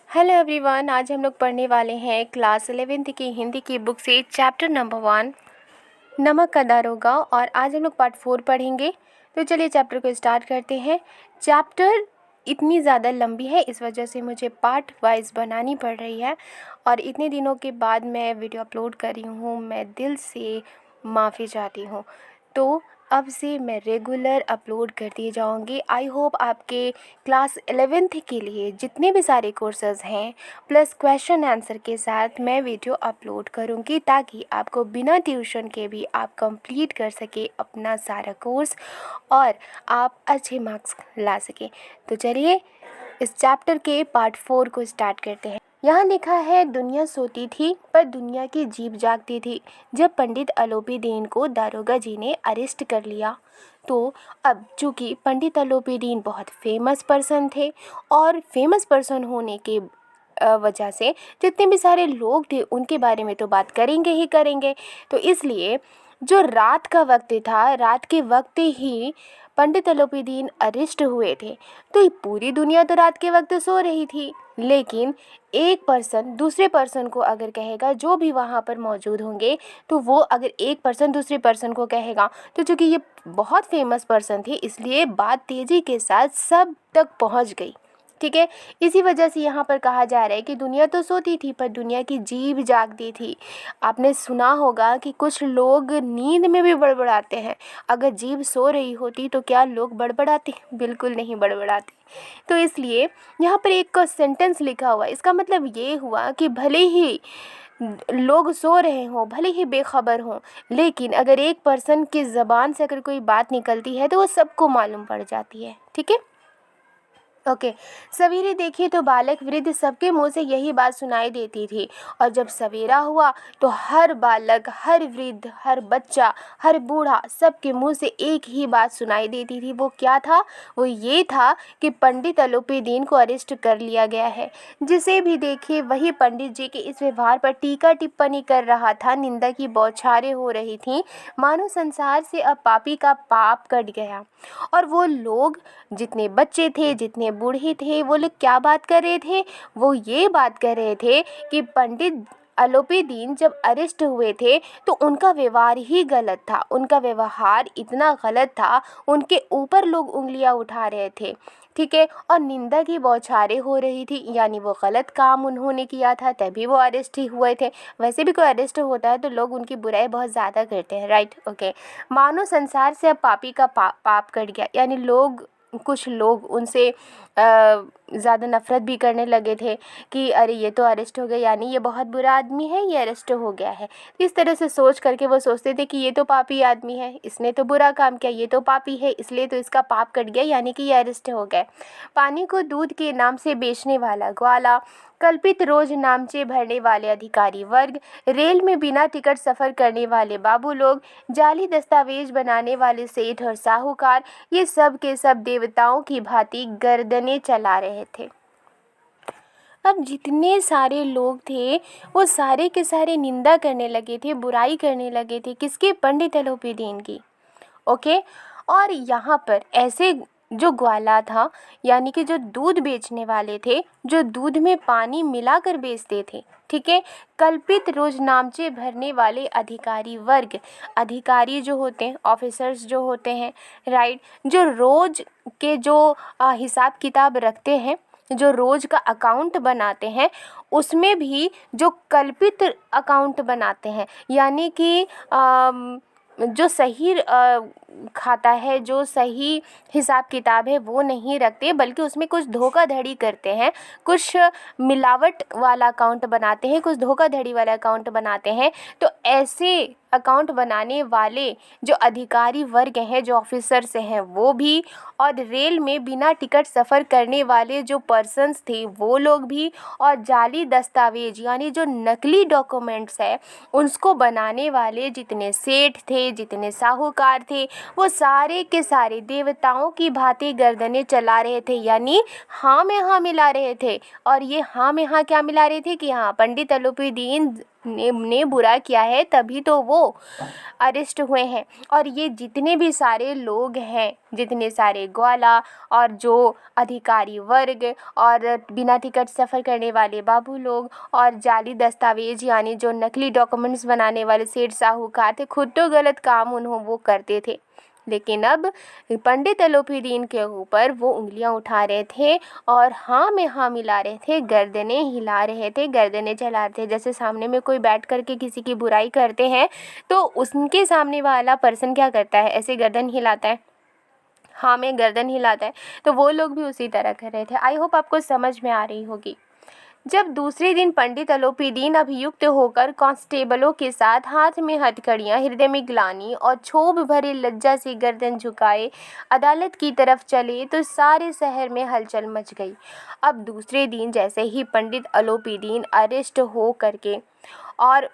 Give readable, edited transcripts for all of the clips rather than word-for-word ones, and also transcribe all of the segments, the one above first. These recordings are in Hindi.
हेलो एवरीवन, आज हम लोग पढ़ने वाले हैं क्लास 11th की हिंदी की बुक से चैप्टर नंबर 1 नमक का दारोगा। और आज हम लोग पार्ट 4 पढ़ेंगे। तो चलिए चैप्टर को स्टार्ट करते हैं। चैप्टर इतनी ज़्यादा लंबी है, इस वजह से मुझे पार्ट वाइज बनानी पड़ रही है और इतने दिनों के बाद मैं वीडियो अपलोड कर रही हूँ। मैं दिल से माफ़ी चाहती हूँ। तो अब से मैं रेगुलर अपलोड करती जाऊंगी। आई होप आपके क्लास 11th के लिए जितने भी सारे कोर्सेज़ हैं प्लस क्वेश्चन आंसर के साथ मैं वीडियो अपलोड करूंगी, ताकि आपको बिना ट्यूशन के भी आप कंप्लीट कर सके अपना सारा कोर्स और आप अच्छे मार्क्स ला सके। तो चलिए इस चैप्टर के पार्ट 4 को स्टार्ट करते हैं। यहाँ लिखा है, दुनिया सोती थी पर दुनिया की जीभ जागती थी जब पंडित अलोपीदीन को दारोगा जी ने अरेस्ट कर लिया। तो अब चूँकि पंडित अलोपीदीन बहुत फेमस पर्सन थे और फेमस पर्सन होने के वजह से जितने भी सारे लोग थे उनके बारे में तो बात करेंगे ही करेंगे। तो इसलिए जो रात का वक्त था, रात के वक्त ही पंडित अलोपीदीन अरेस्ट हुए थे। तो ये पूरी दुनिया तो रात के वक्त सो रही थी, लेकिन एक पर्सन दूसरे पर्सन को अगर कहेगा, जो भी वहाँ पर मौजूद होंगे, तो वो अगर एक पर्सन दूसरे पर्सन को कहेगा, तो चूँकि ये बहुत फेमस पर्सन थे इसलिए बात तेज़ी के साथ सब तक पहुँच गई। ठीक है, इसी वजह से यहाँ पर कहा जा रहा है कि दुनिया तो सोती थी पर दुनिया की जीभ जागती थी। आपने सुना होगा कि कुछ लोग नींद में भी बड़बड़ाते हैं। अगर जीभ सो रही होती तो क्या लोग बड़बड़ाते? बिल्कुल नहीं बड़बड़ाते। तो इसलिए यहाँ पर एक सेंटेंस लिखा हुआ है, इसका मतलब ये हुआ कि भले ही लोग सो रहे हों, भले ही बेखबर हों, लेकिन अगर एक पर्सन की ज़बान से अगर कोई बात निकलती है तो वो सबको मालूम पड़ जाती है। ठीक है, ओके। सवेरे देखे तो बालक वृद्ध सबके मुंह से यही बात सुनाई देती थी, और जब सवेरा हुआ तो हर बालक, हर वृद्ध, हर बच्चा, हर बूढ़ा, सबके मुंह से एक ही बात सुनाई देती थी। वो क्या था? वो ये था कि पंडित अलोपीदीन को अरेस्ट कर लिया गया है। जिसे भी देखे वही पंडित जी के इस व्यवहार पर टीका टिप्पणी कर रहा था। निंदा की बौछारें हो रही थीं, मानो संसार से अब पापी का पाप कट गया। और वो लोग, जितने बच्चे थे, जितने बूढ़े थे, वो लोग क्या बात कर रहे थे? वो ये बात कर रहे थे कि पंडित अलोपीदीन जब अरेस्ट हुए थे तो उनका व्यवहार ही गलत था। उनका व्यवहार इतना गलत था, उनके ऊपर लोग उंगलियां उठा रहे थे। ठीक है, और निंदा की बौछारें हो रही थी, यानी वो गलत काम उन्होंने किया था तभी वो अरेस्ट ही हुए थे। वैसे भी कोई अरेस्ट होता है तो लोग उनकी बुराई बहुत ज़्यादा करते हैं, राइट? ओके। मानो संसार से अब पापी का पाप कट गया, यानी लोग, कुछ लोग उनसे ज़्यादा नफ़रत भी करने लगे थे कि अरे ये तो अरेस्ट हो गया, यानी ये बहुत बुरा आदमी है, ये अरेस्ट हो गया है। इस तरह से सोच करके वो सोचते थे कि ये तो पापी आदमी है, इसने तो बुरा काम किया, ये तो पापी है, इसलिए तो इसका पाप कट गया, यानी कि ये अरेस्ट हो गए। पानी को दूध के नाम से बेचने वाला ग्वाला, कल्पित रोज नामचे भरने वाले अधिकारी वर्ग, रेल में बिना टिकट सफ़र करने वाले बाबू लोग, जाली दस्तावेज बनाने वाले सेठ और साहूकार, ये सब के सब देवताओं की भांति गर्दनें चला रहे थे। अब जितने सारे लोग थे वो सारे के सारे निंदा करने लगे थे, बुराई करने लगे थे। किसके? पंडित अलोपीदीन की। ओके। और यहाँ पर ऐसे जो ग्वाला था, यानी कि जो दूध बेचने वाले थे, जो दूध में पानी मिलाकर बेचते थे, ठीक है, कल्पित रोजनामचे भरने वाले अधिकारी वर्ग, अधिकारी जो होते हैं, ऑफिसर्स जो होते हैं, राइट, जो रोज के जो हिसाब किताब रखते हैं, जो रोज का अकाउंट बनाते हैं, उसमें भी जो कल्पित अकाउंट बनाते हैं, यानी कि जो सही खाता है, जो सही हिसाब किताब है वो नहीं रखते, बल्कि उसमें कुछ धोखाधड़ी करते हैं, कुछ मिलावट वाला अकाउंट बनाते हैं, कुछ धोखाधड़ी वाला अकाउंट बनाते हैं। तो ऐसे अकाउंट बनाने वाले जो अधिकारी वर्ग हैं, जो ऑफिसर्स हैं, वो भी, और रेल में बिना टिकट सफ़र करने वाले जो पर्सन्स थे वो लोग भी, और जाली दस्तावेज यानी जो नकली डॉक्यूमेंट्स है उसको बनाने वाले जितने सेठ थे, जितने साहूकार थे, वो सारे के सारे देवताओं की भांति गर्दनें चला रहे थे, यानी हाँ में हाँ मिला रहे थे। और ये हाँ में हाँ क्या मिला रहे थे कि हाँ, पंडित अलोपीदीन ने बुरा किया है तभी तो वो अरेस्ट हुए हैं। और ये जितने भी सारे लोग हैं, जितने सारे ग्वाला और जो अधिकारी वर्ग और बिना टिकट सफ़र करने वाले बाबू लोग और जाली दस्तावेज यानी जो नकली डॉक्यूमेंट्स बनाने वाले सेठ साहूकार थे, खुद तो गलत काम वो करते थे, लेकिन अब पंडित अलोपीदीन के ऊपर वो उंगलियां उठा रहे थे और हाँ में हाँ मिला रहे थे, गर्दनें हिला रहे थे, गर्दनें चला रहे थे। जैसे सामने में कोई बैठ करके किसी की बुराई करते हैं तो उनके सामने वाला पर्सन क्या करता है, ऐसे गर्दन हिलाता है, हाँ में गर्दन हिलाता है। तो वो लोग भी उसी तरह कर रहे थे। आई होप आपको समझ में आ रही होगी। जब दूसरे दिन पंडित अलोपीदीन अभियुक्त होकर कांस्टेबलों के साथ हाथ में हथकड़ियां, हृदय में ग्लानि और क्षोभ भरे लज्जा से गर्दन झुकाए अदालत की तरफ चले तो सारे शहर में हलचल मच गई। अब दूसरे दिन जैसे ही पंडित अलोपीदीन अरेस्ट हो करके और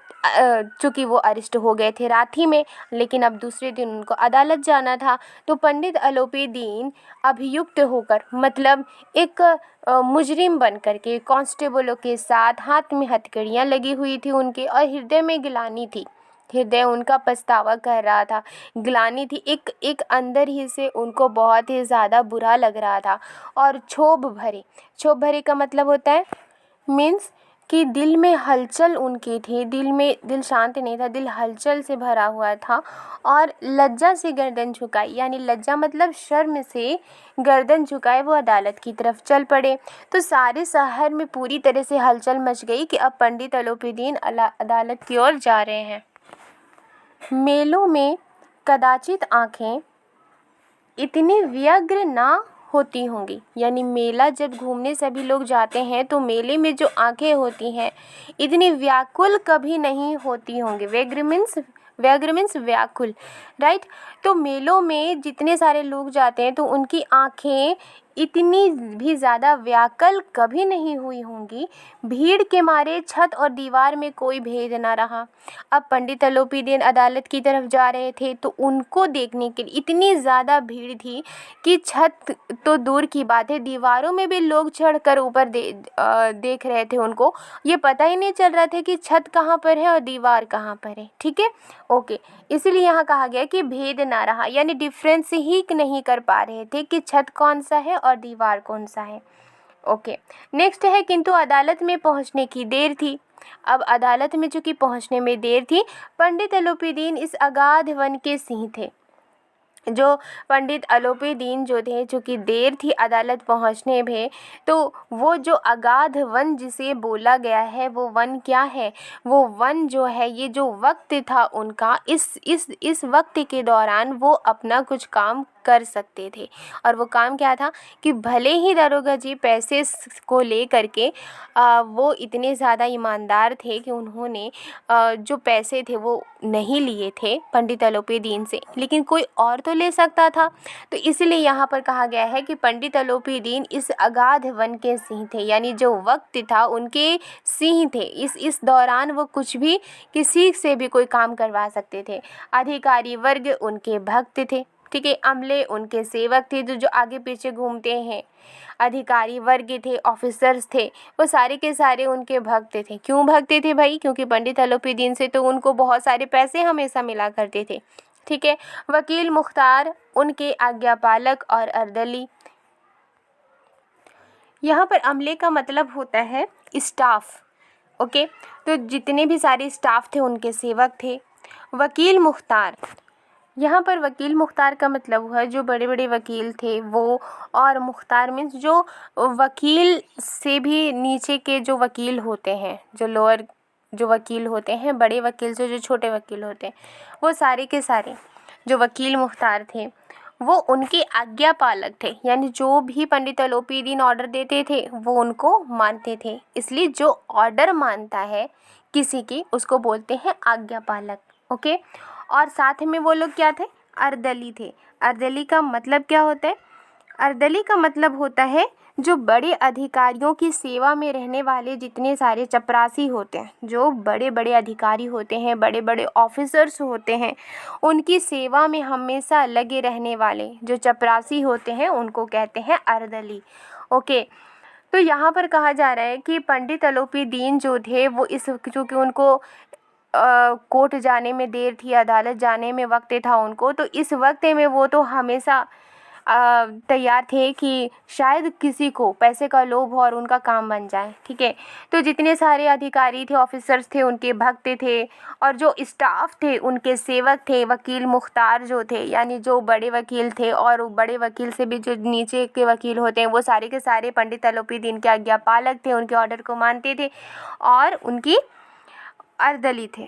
चूँकि वो अरेस्ट हो गए थे रात ही में, लेकिन अब दूसरे दिन उनको अदालत जाना था, तो पंडित अलोपीदीन अभियुक्त होकर मतलब एक मुजरिम बन करके कांस्टेबलों के साथ हाथ में हथकड़ियाँ लगी हुई थी उनके और हृदय में ग्लानि थी। हृदय उनका पछतावा कर रहा था, ग्लानि थी, एक अंदर ही से उनको बहुत ही ज़्यादा बुरा लग रहा था। और क्षोभ भरे का मतलब होता है मीन्स कि दिल में हलचल उनकी थी, दिल शांत नहीं था, दिल हलचल से भरा हुआ था। और लज्जा से गर्दन झुकाई, यानी लज्जा मतलब शर्म से गर्दन झुकाए वो अदालत की तरफ चल पड़े। तो सारे शहर में पूरी तरह से हलचल मच गई कि अब पंडित अलोपीदीन अदालत की ओर जा रहे हैं। मेलों में कदाचित आंखें इतनी व्यग्र ना होती होंगी, यानी मेला जब घूमने सभी लोग जाते हैं तो मेले में जो आंखें होती हैं इतनी व्याकुल कभी नहीं होती होंगी। व्यग्र मीन्स व्याकुल, राइट। तो मेलों में जितने सारे लोग जाते हैं तो उनकी आंखें इतनी भी ज़्यादा व्याकुल कभी नहीं हुई होंगी। भीड़ के मारे छत और दीवार में कोई भेद ना रहा। अब पंडित अलोपीदीन अदालत की तरफ जा रहे थे तो उनको देखने के लिए इतनी ज़्यादा भीड़ थी कि छत तो दूर की बात है, दीवारों में भी लोग चढ़कर ऊपर देख रहे थे उनको। ये पता ही नहीं चल रहा था कि छत कहाँ पर है और दीवार कहाँ पर है, ठीक है, ओके। इसीलिए यहाँ कहा गया कि भेद ना रहा, यानी डिफरेंस ही नहीं कर पा रहे थे कि छत कौन सा है और दीवार कौन सा है, ओके। नेक्स्ट है किंतु अदालत में पहुँचने की देर थी। अब अदालत में चूँकि पहुँचने में देर थी, पंडित अलोपीदीन इस अगाध वन के सिंह थे। जो पंडित अलोपीदीन जो थे, चूँकि देर थी अदालत पहुँचने में, तो वो जो अगाध वन जिसे बोला गया है वो वन क्या है, वो वन जो है, ये जो वक्त था उनका, इस वक्त के दौरान वो अपना कुछ काम कर सकते थे। और वो काम क्या था कि भले ही दरोगा जी पैसे को ले करके वो इतने ज़्यादा ईमानदार थे कि उन्होंने जो पैसे थे वो नहीं लिए थे पंडित अलोपीदीन से, लेकिन कोई और तो ले सकता था। तो इसलिए यहाँ पर कहा गया है कि पंडित अलोपीदीन इस अगाध वन के सिंह थे, यानी जो वक्त था उनके सिंह थे। इस दौरान वो कुछ भी किसी से भी कोई काम करवा सकते थे। अधिकारी वर्ग उनके भक्त थे, ठीक है, अमले उनके सेवक थे, जो आगे पीछे घूमते हैं। अधिकारी वर्ग थे, ऑफिसर्स थे, वो सारे के सारे उनके भक्त थे। क्यों भक्त थे भाई? क्योंकि पंडित अलोपीदीन से तो उनको बहुत सारे पैसे हमेशा मिला करते थे, ठीक है। वकील मुख्तार उनके आज्ञापालक और अर्दली। यहाँ पर अमले का मतलब होता है स्टाफ, ओके। तो जितने भी सारे स्टाफ थे उनके सेवक थे। वकील मुख्तार, यहाँ पर वकील मुख्तार का मतलब हुआ जो बड़े बड़े वकील थे वो, और मुख्तार मीन्स जो वकील से भी नीचे के जो वकील होते हैं, जो लोअर जो वकील होते हैं, बड़े वकील से जो छोटे वकील होते हैं, वो सारे के सारे जो वकील मुख्तार थे वो उनके आज्ञा पालक थे, यानी जो भी पंडित अलोपीदीन ऑर्डर देते थे वो उनको मानते थे। इसलिए जो ऑर्डर मानता है किसी की उसको बोलते हैं आज्ञा पालक, ओके। और साथ में वो लोग क्या थे? अर्दली थे। अर्दली का मतलब क्या होता है? अर्दली का मतलब होता है जो बड़े अधिकारियों की सेवा में रहने वाले जितने सारे चपरासी होते हैं, जो बड़े बड़े अधिकारी होते हैं, बड़े बड़े ऑफिसर्स होते हैं, उनकी सेवा में हमेशा लगे रहने वाले जो चपरासी होते हैं उनको कहते हैं अर्दली, ओके। तो यहाँ पर कहा जा रहा है कि पंडित अलोपी दीन जो थे वो इस चूँकि उनको कोर्ट जाने में देर थी, अदालत जाने में वक्त था उनको, तो इस वक्त में वो तो हमेशा तैयार थे कि शायद किसी को पैसे का लोभ हो और उनका काम बन जाए। ठीक है, तो जितने सारे अधिकारी थे, ऑफिसर्स थे, उनके भक्त थे और जो स्टाफ थे, उनके सेवक थे, वकील मुख्तार जो थे, यानी जो बड़े वकील थे और बड़े वकील से भी जो नीचे के वकील होते हैं, वो सारे के सारे पंडित अलोपी दीन के आज्ञा पालक थे, उनके ऑर्डर को मानते थे और उनकी अर्दली थे।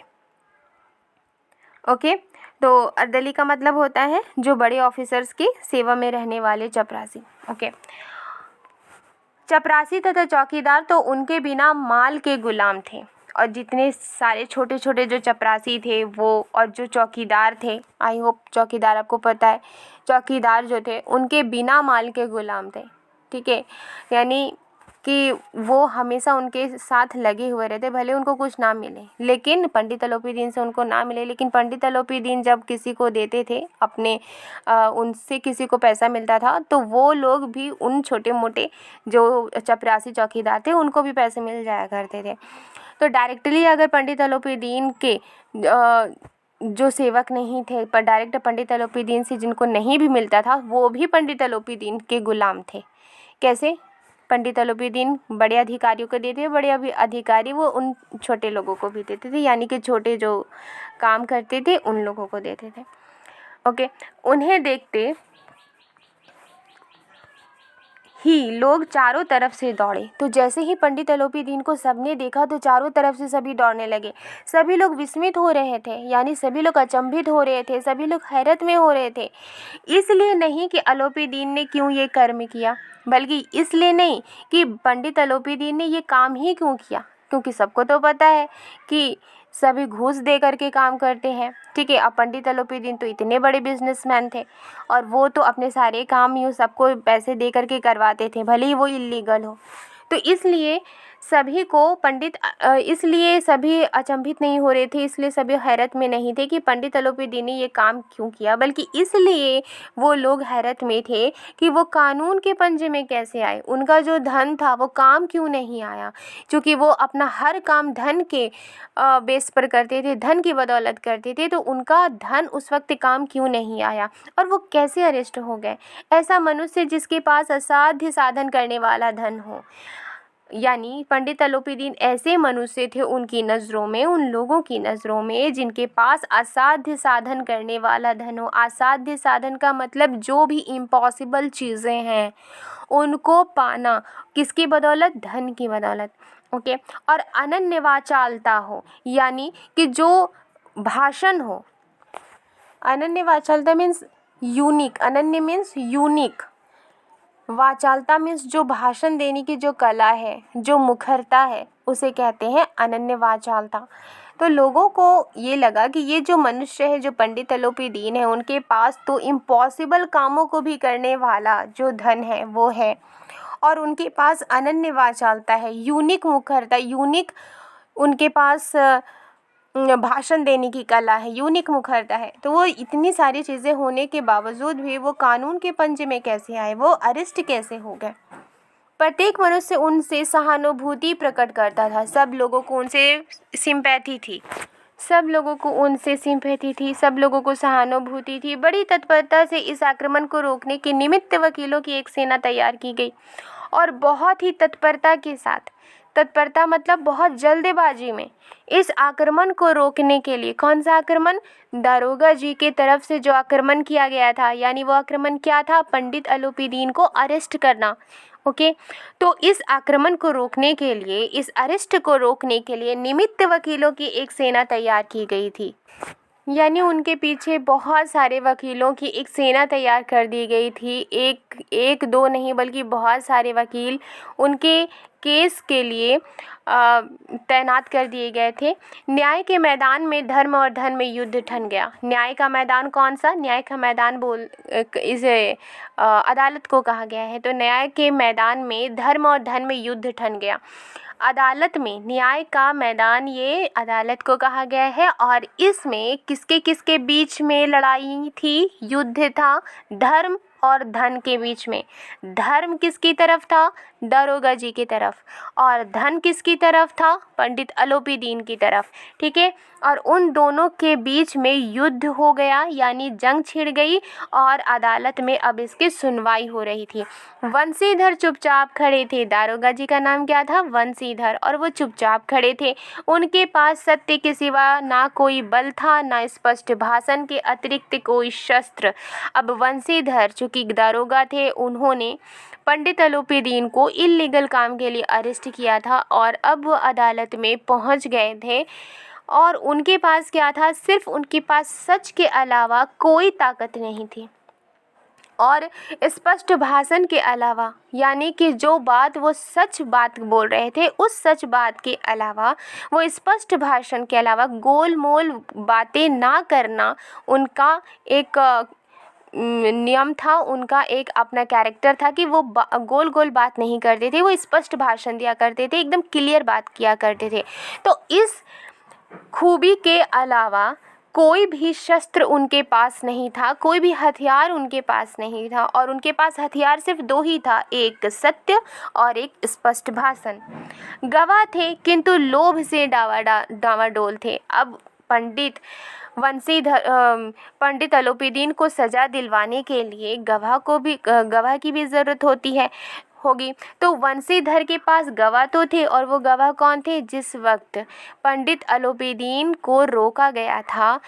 ओके, तो अर्दली का मतलब होता है जो बड़े ऑफिसर्स की सेवा में रहने वाले चपरासी। ओके, चपरासी तथा चौकीदार तो उनके बिना माल के गुलाम थे और जितने सारे छोटे छोटे जो चपरासी थे वो और जो चौकीदार थे, आई होप चौकीदार आपको पता है, चौकीदार जो थे उनके बिना माल के गुलाम थे। ठीक है, यानी कि वो हमेशा उनके साथ लगे हुए रहते, भले उनको कुछ ना मिले, लेकिन पंडित अलोपी दीन से उनको ना मिले, लेकिन पंडित अलोपी दीन जब किसी को देते थे अपने उनसे किसी को पैसा मिलता था तो वो लोग भी उन छोटे मोटे जो चपरासी चौकीदार थे उनको भी पैसे मिल जाया करते थे। तो डायरेक्टली अगर पंडित अलोपी दीन के जो सेवक नहीं थे पर डायरेक्ट पंडित अलोपी दीन से जिनको नहीं भी मिलता था वो भी पंडित अलोपी दीन के गुलाम थे। कैसे? पंडित अलोपी दीन बड़े अधिकारियों को देते थे, बड़े अधिकारी वो उन छोटे लोगों को भी देते थे, यानी कि छोटे जो काम करते थे उन लोगों को देते थे। ओके, उन्हें देखते ही लोग चारों तरफ से दौड़े। तो जैसे ही पंडित अलोपी दीन को सबने देखा तो चारों तरफ से सभी दौड़ने लगे। सभी लोग विस्मित हो रहे थे, यानी सभी लोग अचंभित हो रहे थे, सभी लोग हैरत में हो रहे थे। इसलिए नहीं कि अलोपी दीन ने क्यों ये कर्म किया, बल्कि इसलिए नहीं कि पंडित अलोपी दीन ने ये काम ही क्यों किया, क्योंकि सबको तो पता है कि सभी घूस दे करके काम करते हैं। ठीक है, अब पंडित अलोपी दीन तो इतने बड़े बिजनेसमैन थे और वो तो अपने सारे काम यूँ सबको पैसे दे करके करवाते थे, भले ही वो इलीगल हो। तो इसलिए सभी को इसलिए सभी अचंभित नहीं हो रहे थे, इसलिए सभी हैरत में नहीं थे कि पंडित अलोपी दीन ने ये काम क्यों किया, बल्कि इसलिए वो लोग हैरत में थे कि वो कानून के पंजे में कैसे आए, उनका जो धन था वो काम क्यों नहीं आया, क्योंकि वो अपना हर काम धन के बेस पर करते थे, धन की बदौलत करते थे, तो उनका धन उस वक्त काम क्यों नहीं आया और वो कैसे अरेस्ट हो गए। ऐसा मनुष्य जिसके पास असाध्य साधन करने वाला धन हो, यानी पंडित अलोपी दीन ऐसे मनुष्य थे उनकी नज़रों में, उन लोगों की नज़रों में जिनके पास असाध्य साधन करने वाला धन हो। असाध्य साधन का मतलब जो भी इम्पॉसिबल चीज़ें हैं उनको पाना, किसकी बदौलत? धन की बदौलत। ओके, और अनन्य वाचालता हो, यानी कि जो भाषण हो, अनन्य वाचालता मीन्स यूनिक, अनन्य मीन्स यूनिक, वाचालता मीन्स जो भाषण देने की जो कला है, जो मुखरता है, उसे कहते हैं अनन्य वाचालता। तो लोगों को ये लगा कि ये जो मनुष्य है, जो पंडित अलोपी दीन है, उनके पास तो इम्पॉसिबल कामों को भी करने वाला जो धन है वो है और उनके पास अनन्य वाचालता है, यूनिक मुखरता, यूनिक उनके पास भाषण देने की कला है, यूनिक मुखरता है। तो वो इतनी सारी चीज़ें होने के बावजूद भी वो कानून के पंजे में कैसे आए, वो अरेस्ट कैसे हो गए। प्रत्येक मनुष्य उनसे सहानुभूति प्रकट करता था, सब लोगों को उनसे सिंपैथी थी, सब लोगों को उनसे सिंपैथी थी, सब लोगों को सहानुभूति थी। बड़ी तत्परता से इस आक्रमण को रोकने के निमित्त वकीलों की एक सेना तैयार की गई और बहुत ही तत्परता के साथ, तत्परता मतलब बहुत जल्दबाजी में, इस आक्रमण को रोकने के लिए, कौन सा आक्रमण? दारोगा जी के तरफ से जो आक्रमण किया गया था, यानी वो आक्रमण क्या था? पंडित अलोपी दीन को अरेस्ट करना। ओके, तो इस आक्रमण को रोकने के लिए, इस अरेस्ट को रोकने के लिए निमित्त वकीलों की एक सेना तैयार की गई थी, यानी उनके पीछे बहुत सारे वकीलों की एक सेना तैयार कर दी गई थी। एक दो नहीं बल्कि बहुत सारे वकील उनके केस के लिए तैनात कर दिए गए थे। न्याय के मैदान में धर्म और धन में युद्ध ठन गया। न्याय का मैदान कौन सा? न्याय का मैदान इसे अदालत को कहा गया है। तो न्याय के मैदान में धर्म और धन में युद्ध ठन गया। अदालत में न्याय का मैदान ये अदालत को कहा गया है और इसमें किसके किसके बीच में लड़ाई थी? युद्ध था धर्म और धन के बीच में। धर्म किसकी तरफ था? दारोगा जी की तरफ, और धन किसकी तरफ था? पंडित अलोपीदीन की तरफ। ठीक है, और उन दोनों के बीच में युद्ध हो गया, यानी जंग छिड़ गई, और अदालत में अब इसकी सुनवाई हो रही थी। वंशीधर चुपचाप खड़े थे। दारोगा जी का नाम क्या था? वंशीधर, और वो चुपचाप खड़े थे। उनके पास सत्य के सिवा ना कोई बल था, ना स्पष्ट भाषण के अतिरिक्त कोई शस्त्र। अब वंशीधर चूंकि दारोगा थे, उन्होंने पंडित अलोपीदीन को इल्लीगल काम के लिए अरेस्ट किया था, और अब वो अदालत में पहुंच गए थे, और उनके पास क्या था? सिर्फ उनके पास सच के अलावा कोई ताकत नहीं थी, और स्पष्ट भाषण के अलावा, यानी कि जो बात वो सच बात बोल रहे थे, उस सच बात के अलावा, वो स्पष्ट भाषण के अलावा गोल मोल बातें ना करना उनका एक नियम था, उनका एक अपना कैरेक्टर था कि वो गोल गोल बात नहीं करते थे, वो स्पष्ट भाषण दिया करते थे, एकदम क्लियर बात किया करते थे। तो इस खूबी के अलावा कोई भी शस्त्र उनके पास नहीं था, कोई भी हथियार उनके पास नहीं था, और उनके पास हथियार सिर्फ दो ही था, एक सत्य और एक स्पष्ट भाषण। गवाह थे किंतु लोभ से डावाडोल थे। अब पंडित अलोपीदीन को सजा दिलवाने के लिए गवाह की भी ज़रूरत होगी। तो वंशीधर के पास गवाह तो थे, और वो गवाह कौन थे? जिस वक्त पंडित अलोपीदीन को रोका गया था,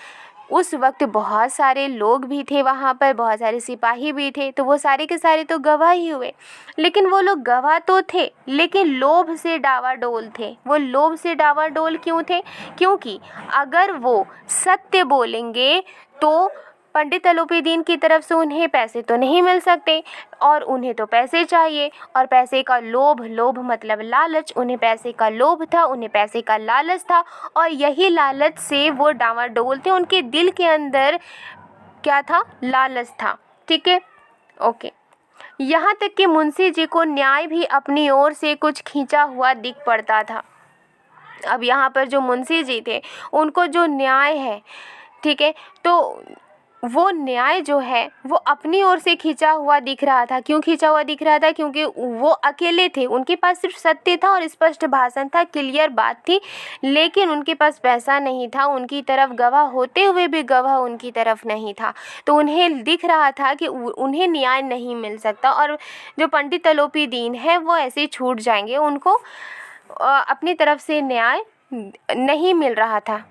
उस वक्त बहुत सारे लोग भी थे वहाँ पर, बहुत सारे सिपाही भी थे, तो वो सारे के सारे तो गवाह ही हुए। लेकिन वो लोग गवाह तो थे, लेकिन लोभ से डावाडोल थे। वो लोभ से डावाडोल क्यों थे? क्योंकि अगर वो सत्य बोलेंगे तो पंडित अलोपीदीन की तरफ से उन्हें पैसे तो नहीं मिल सकते, और उन्हें तो पैसे चाहिए, और पैसे का लोभ मतलब लालच, उन्हें पैसे का लोभ था, उन्हें पैसे का लालच था, और यही लालच से वो डावाडोल थे। उनके दिल के अंदर क्या था? लालच था। ठीक है, ओके। यहाँ तक कि मुंशी जी को न्याय भी अपनी ओर से कुछ खींचा हुआ दिख पड़ता था। अब यहाँ पर जो मुंशी जी थे, उनको जो न्याय है, ठीक है, तो वो न्याय जो है वो अपनी ओर से खींचा हुआ दिख रहा था। क्यों खींचा हुआ दिख रहा था? क्योंकि वो अकेले थे, उनके पास सिर्फ सत्य था और स्पष्ट भाषण था, क्लियर बात थी, लेकिन उनके पास पैसा नहीं था, उनकी तरफ गवाह होते हुए भी गवाह उनकी तरफ नहीं था। तो उन्हें दिख रहा था कि उन्हें न्याय नहीं मिल सकता, और जो पंडित अलोपीदीन है वो ऐसे ही छूट जाएंगे, उनको अपनी तरफ से न्याय नहीं मिल रहा था।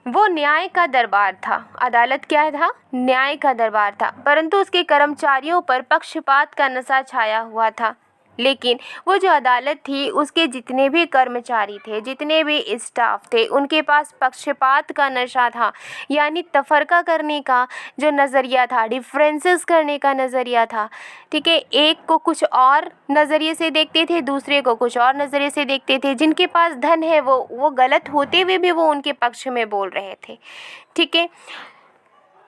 वो न्याय का दरबार था। अदालत क्या था? न्याय का दरबार था, परंतु उसके कर्मचारियों पर पक्षपात का नशा छाया हुआ था। लेकिन वो जो अदालत थी, उसके जितने भी कर्मचारी थे, जितने भी स्टाफ थे, उनके पास पक्षपात का नशा था, यानी तफरका करने का जो नज़रिया था, डिफरेंसेस करने का नज़रिया था। ठीक है, एक को कुछ और नज़रिए से देखते थे, दूसरे को कुछ और नज़रिए से देखते थे। जिनके पास धन है वो गलत होते हुए भी वो उनके पक्ष में बोल रहे थे। ठीक है,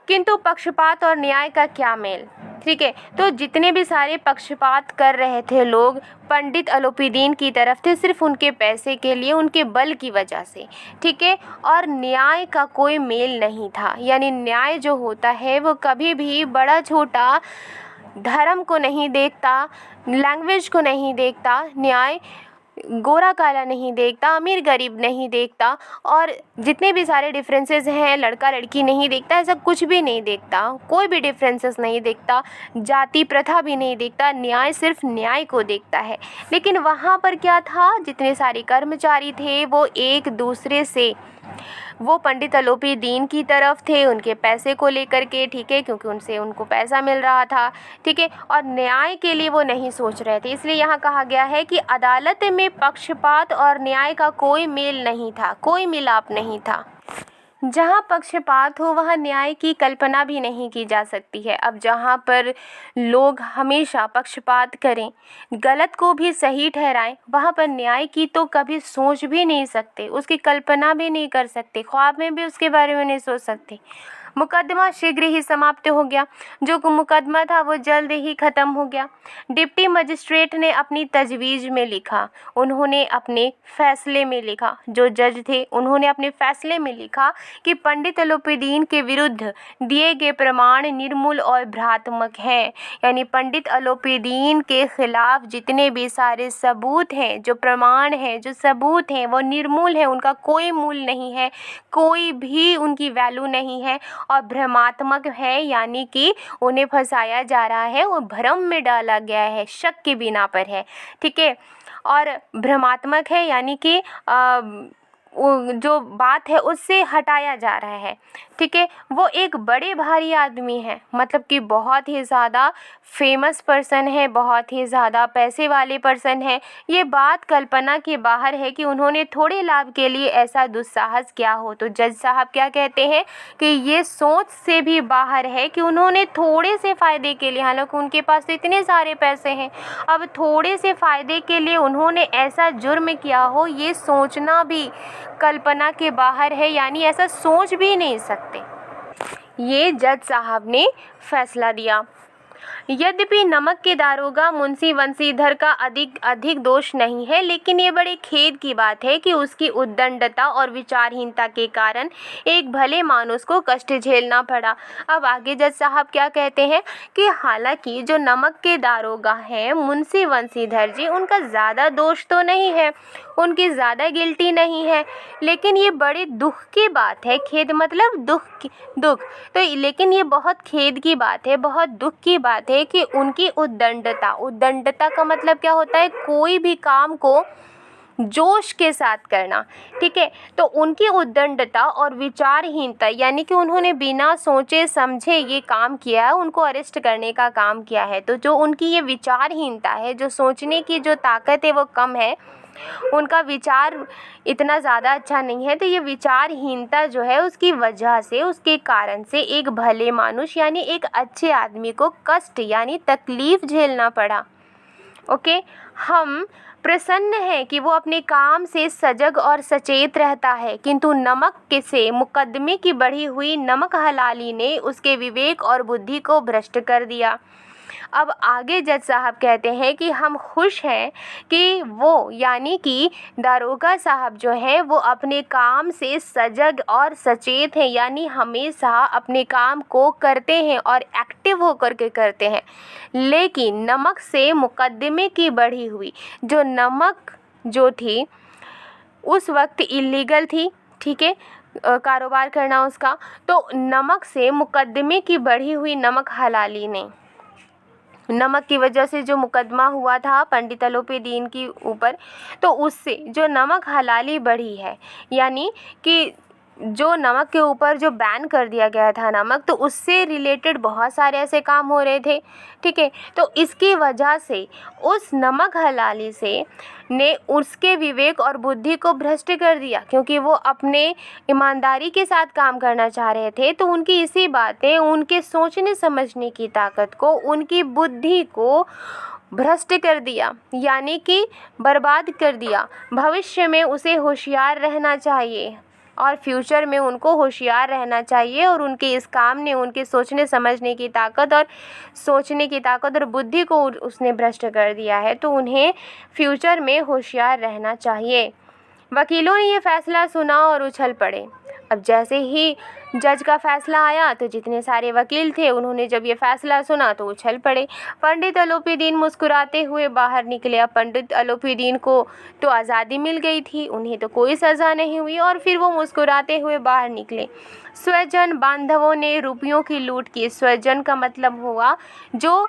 किंतु पक्षपात और न्याय का क्या मेल? ठीक है, तो जितने भी सारे पक्षपात कर रहे थे लोग, पंडित अलोपीदीन की तरफ थे, सिर्फ उनके पैसे के लिए, उनके बल की वजह से। ठीक है, और न्याय का कोई मेल नहीं था। यानी न्याय जो होता है वो कभी भी बड़ा छोटा, धर्म को नहीं देखता, लैंग्वेज को नहीं देखता, न्याय गोरा काला नहीं देखता, अमीर गरीब नहीं देखता, और जितने भी सारे डिफरेंसेस हैं, लड़का लड़की नहीं देखता, ऐसा कुछ भी नहीं देखता, कोई भी डिफरेंसेस नहीं देखता, जाति प्रथा भी नहीं देखता, न्याय सिर्फ न्याय को देखता है। लेकिन वहाँ पर क्या था? जितने सारे कर्मचारी थे वो एक दूसरे से, वो पंडित अलोपीदीन की तरफ थे उनके पैसे को लेकर के। ठीक है, क्योंकि उनसे उनको पैसा मिल रहा था। ठीक है, और न्याय के लिए वो नहीं सोच रहे थे। इसलिए यहाँ कहा गया है कि अदालत में पक्षपात और न्याय का कोई मेल नहीं था, कोई मिलाप नहीं था। जहाँ पक्षपात हो वहाँ न्याय की कल्पना भी नहीं की जा सकती है। अब जहाँ पर लोग हमेशा पक्षपात करें, गलत को भी सही ठहराएं, वहाँ पर न्याय की तो कभी सोच भी नहीं सकते, उसकी कल्पना भी नहीं कर सकते, ख्वाब में भी उसके बारे में नहीं सोच सकते। मुकदमा शीघ्र ही समाप्त हो गया। जो मुकदमा था वो जल्द ही खत्म हो गया। डिप्टी मजिस्ट्रेट ने अपनी तजवीज़ में लिखा, उन्होंने अपने फैसले में लिखा, जो जज थे उन्होंने अपने फैसले में लिखा कि पंडित अलोपीदीन के विरुद्ध दिए गए प्रमाण निर्मूल और भ्रात्मक हैं। यानी पंडित अलोपीदीन के खिलाफ जितने भी सारे सबूत हैं, जो प्रमाण हैं, जो सबूत हैं, वो निर्मूल हैं, उनका कोई मूल नहीं है, कोई भी उनकी वैल्यू नहीं है और भ्रमात्मक है। यानी कि उन्हें फंसाया जा रहा है और भ्रम में डाला गया है, शक की बिना पर है। ठीक है, और भ्रमात्मक है यानी कि जो बात है उससे हटाया जा रहा है। ठीक है, वो एक बड़े भारी आदमी हैं, मतलब कि बहुत ही ज़्यादा फेमस पर्सन है, बहुत ही ज़्यादा पैसे वाले पर्सन है। ये बात कल्पना के बाहर है कि उन्होंने थोड़े लाभ के लिए ऐसा दुस्साहस किया हो। तो जज साहब क्या कहते हैं कि ये सोच से भी बाहर है कि उन्होंने थोड़े से फ़ायदे के लिए, हालांकि उनके पास तो इतने सारे पैसे हैं, अब थोड़े से फ़ायदे के लिए उन्होंने ऐसा जुर्म किया हो, ये सोचना भी कल्पना के बाहर है। यानी ऐसा सोच भी नहीं सकते। ये जज साहब ने फैसला दिया। यद्यपि नमक के दारोगा मुंशी वंशीधर का अधिक दोष नहीं है, लेकिन ये बड़े खेद की बात है कि उसकी उद्दंडता और विचारहीनता के कारण एक भले मानुस को कष्ट झेलना पड़ा। अब आगे जज साहब क्या कहते हैं कि हालांकि जो नमक के दारोगा हैं मुंशी वंशीधर जी, उनका ज़्यादा दोष तो नहीं है, उनकी ज़्यादा गिल्टी नहीं है, लेकिन ये बड़े दुख की बात है। खेद मतलब दुख तो लेकिन ये बहुत खेद की बात है, बहुत दुख की बात है कि उनकी उद्दंडता का मतलब क्या होता है, कोई भी काम को जोश के साथ करना। ठीक है, तो उनकी उद्दंडता और विचारहीनता यानी कि उन्होंने बिना सोचे समझे ये काम किया है, उनको अरेस्ट करने का काम किया है। तो जो उनकी ये विचारहीनता है, जो सोचने की जो ताकत है वो कम है, उनका विचार इतना ज़्यादा अच्छा नहीं है, तो ये विचारहीनता जो है उसकी वजह से, उसके कारण से एक भले मानुष यानी एक अच्छे आदमी को कष्ट यानी तकलीफ़ झेलना पड़ा। ओके, हम प्रसन्न हैं कि वो अपने काम से सजग और सचेत रहता है, किंतु नमक से मुकदमे की बढ़ी हुई नमक हलाली ने उसके विवेक और बुद्धि को भ्रष्ट कर दिया। अब आगे जज साहब कहते हैं कि हम खुश हैं कि वो यानी कि दारोगा साहब जो हैं वो अपने काम से सजग और सचेत हैं, यानी हमेशा अपने काम को करते हैं और एक्टिव होकर के करते हैं। लेकिन नमक से मुकदमे की बढ़ी हुई जो नमक जो थी उस वक्त इलीगल थी। ठीक है, कारोबार करना उसका, तो नमक से मुकदमे की बढ़ी हुई नमक हलाली ने, नमक की वजह से जो मुकदमा हुआ था पंडित अलोपीदीन की ऊपर, तो उससे जो नमक हलाली बढ़ी है, यानी कि जो नमक के ऊपर जो बैन कर दिया गया था नमक, तो उससे रिलेटेड बहुत सारे ऐसे काम हो रहे थे। ठीक है, तो इसकी वजह से उस नमक हलाली से ने उसके विवेक और बुद्धि को भ्रष्ट कर दिया, क्योंकि वो अपने ईमानदारी के साथ काम करना चाह रहे थे। तो उनकी इसी बातें उनके सोचने समझने की ताकत को, उनकी बुद्धि को भ्रष्ट कर दिया, यानी कि बर्बाद कर दिया। भविष्य में उसे होशियार रहना चाहिए और फ्यूचर में उनको होशियार रहना चाहिए, और उनके इस काम ने उनके सोचने समझने की ताकत और बुद्धि को उसने भ्रष्ट कर दिया है, तो उन्हें फ्यूचर में होशियार रहना चाहिए। वकीलों ने ये फैसला सुना और उछल पड़े। अब जैसे ही जज का फैसला आया तो जितने सारे वकील थे उन्होंने जब ये फैसला सुना तो उछल पड़े। पंडित अलोपीदीन मुस्कुराते हुए बाहर निकले। अब पंडित अलोपीदीन को तो आज़ादी मिल गई थी, उन्हें तो कोई सज़ा नहीं हुई, और फिर वो मुस्कुराते हुए बाहर निकले। स्वजन बांधवों ने रुपयों की लूट की। स्वजन का मतलब हुआ जो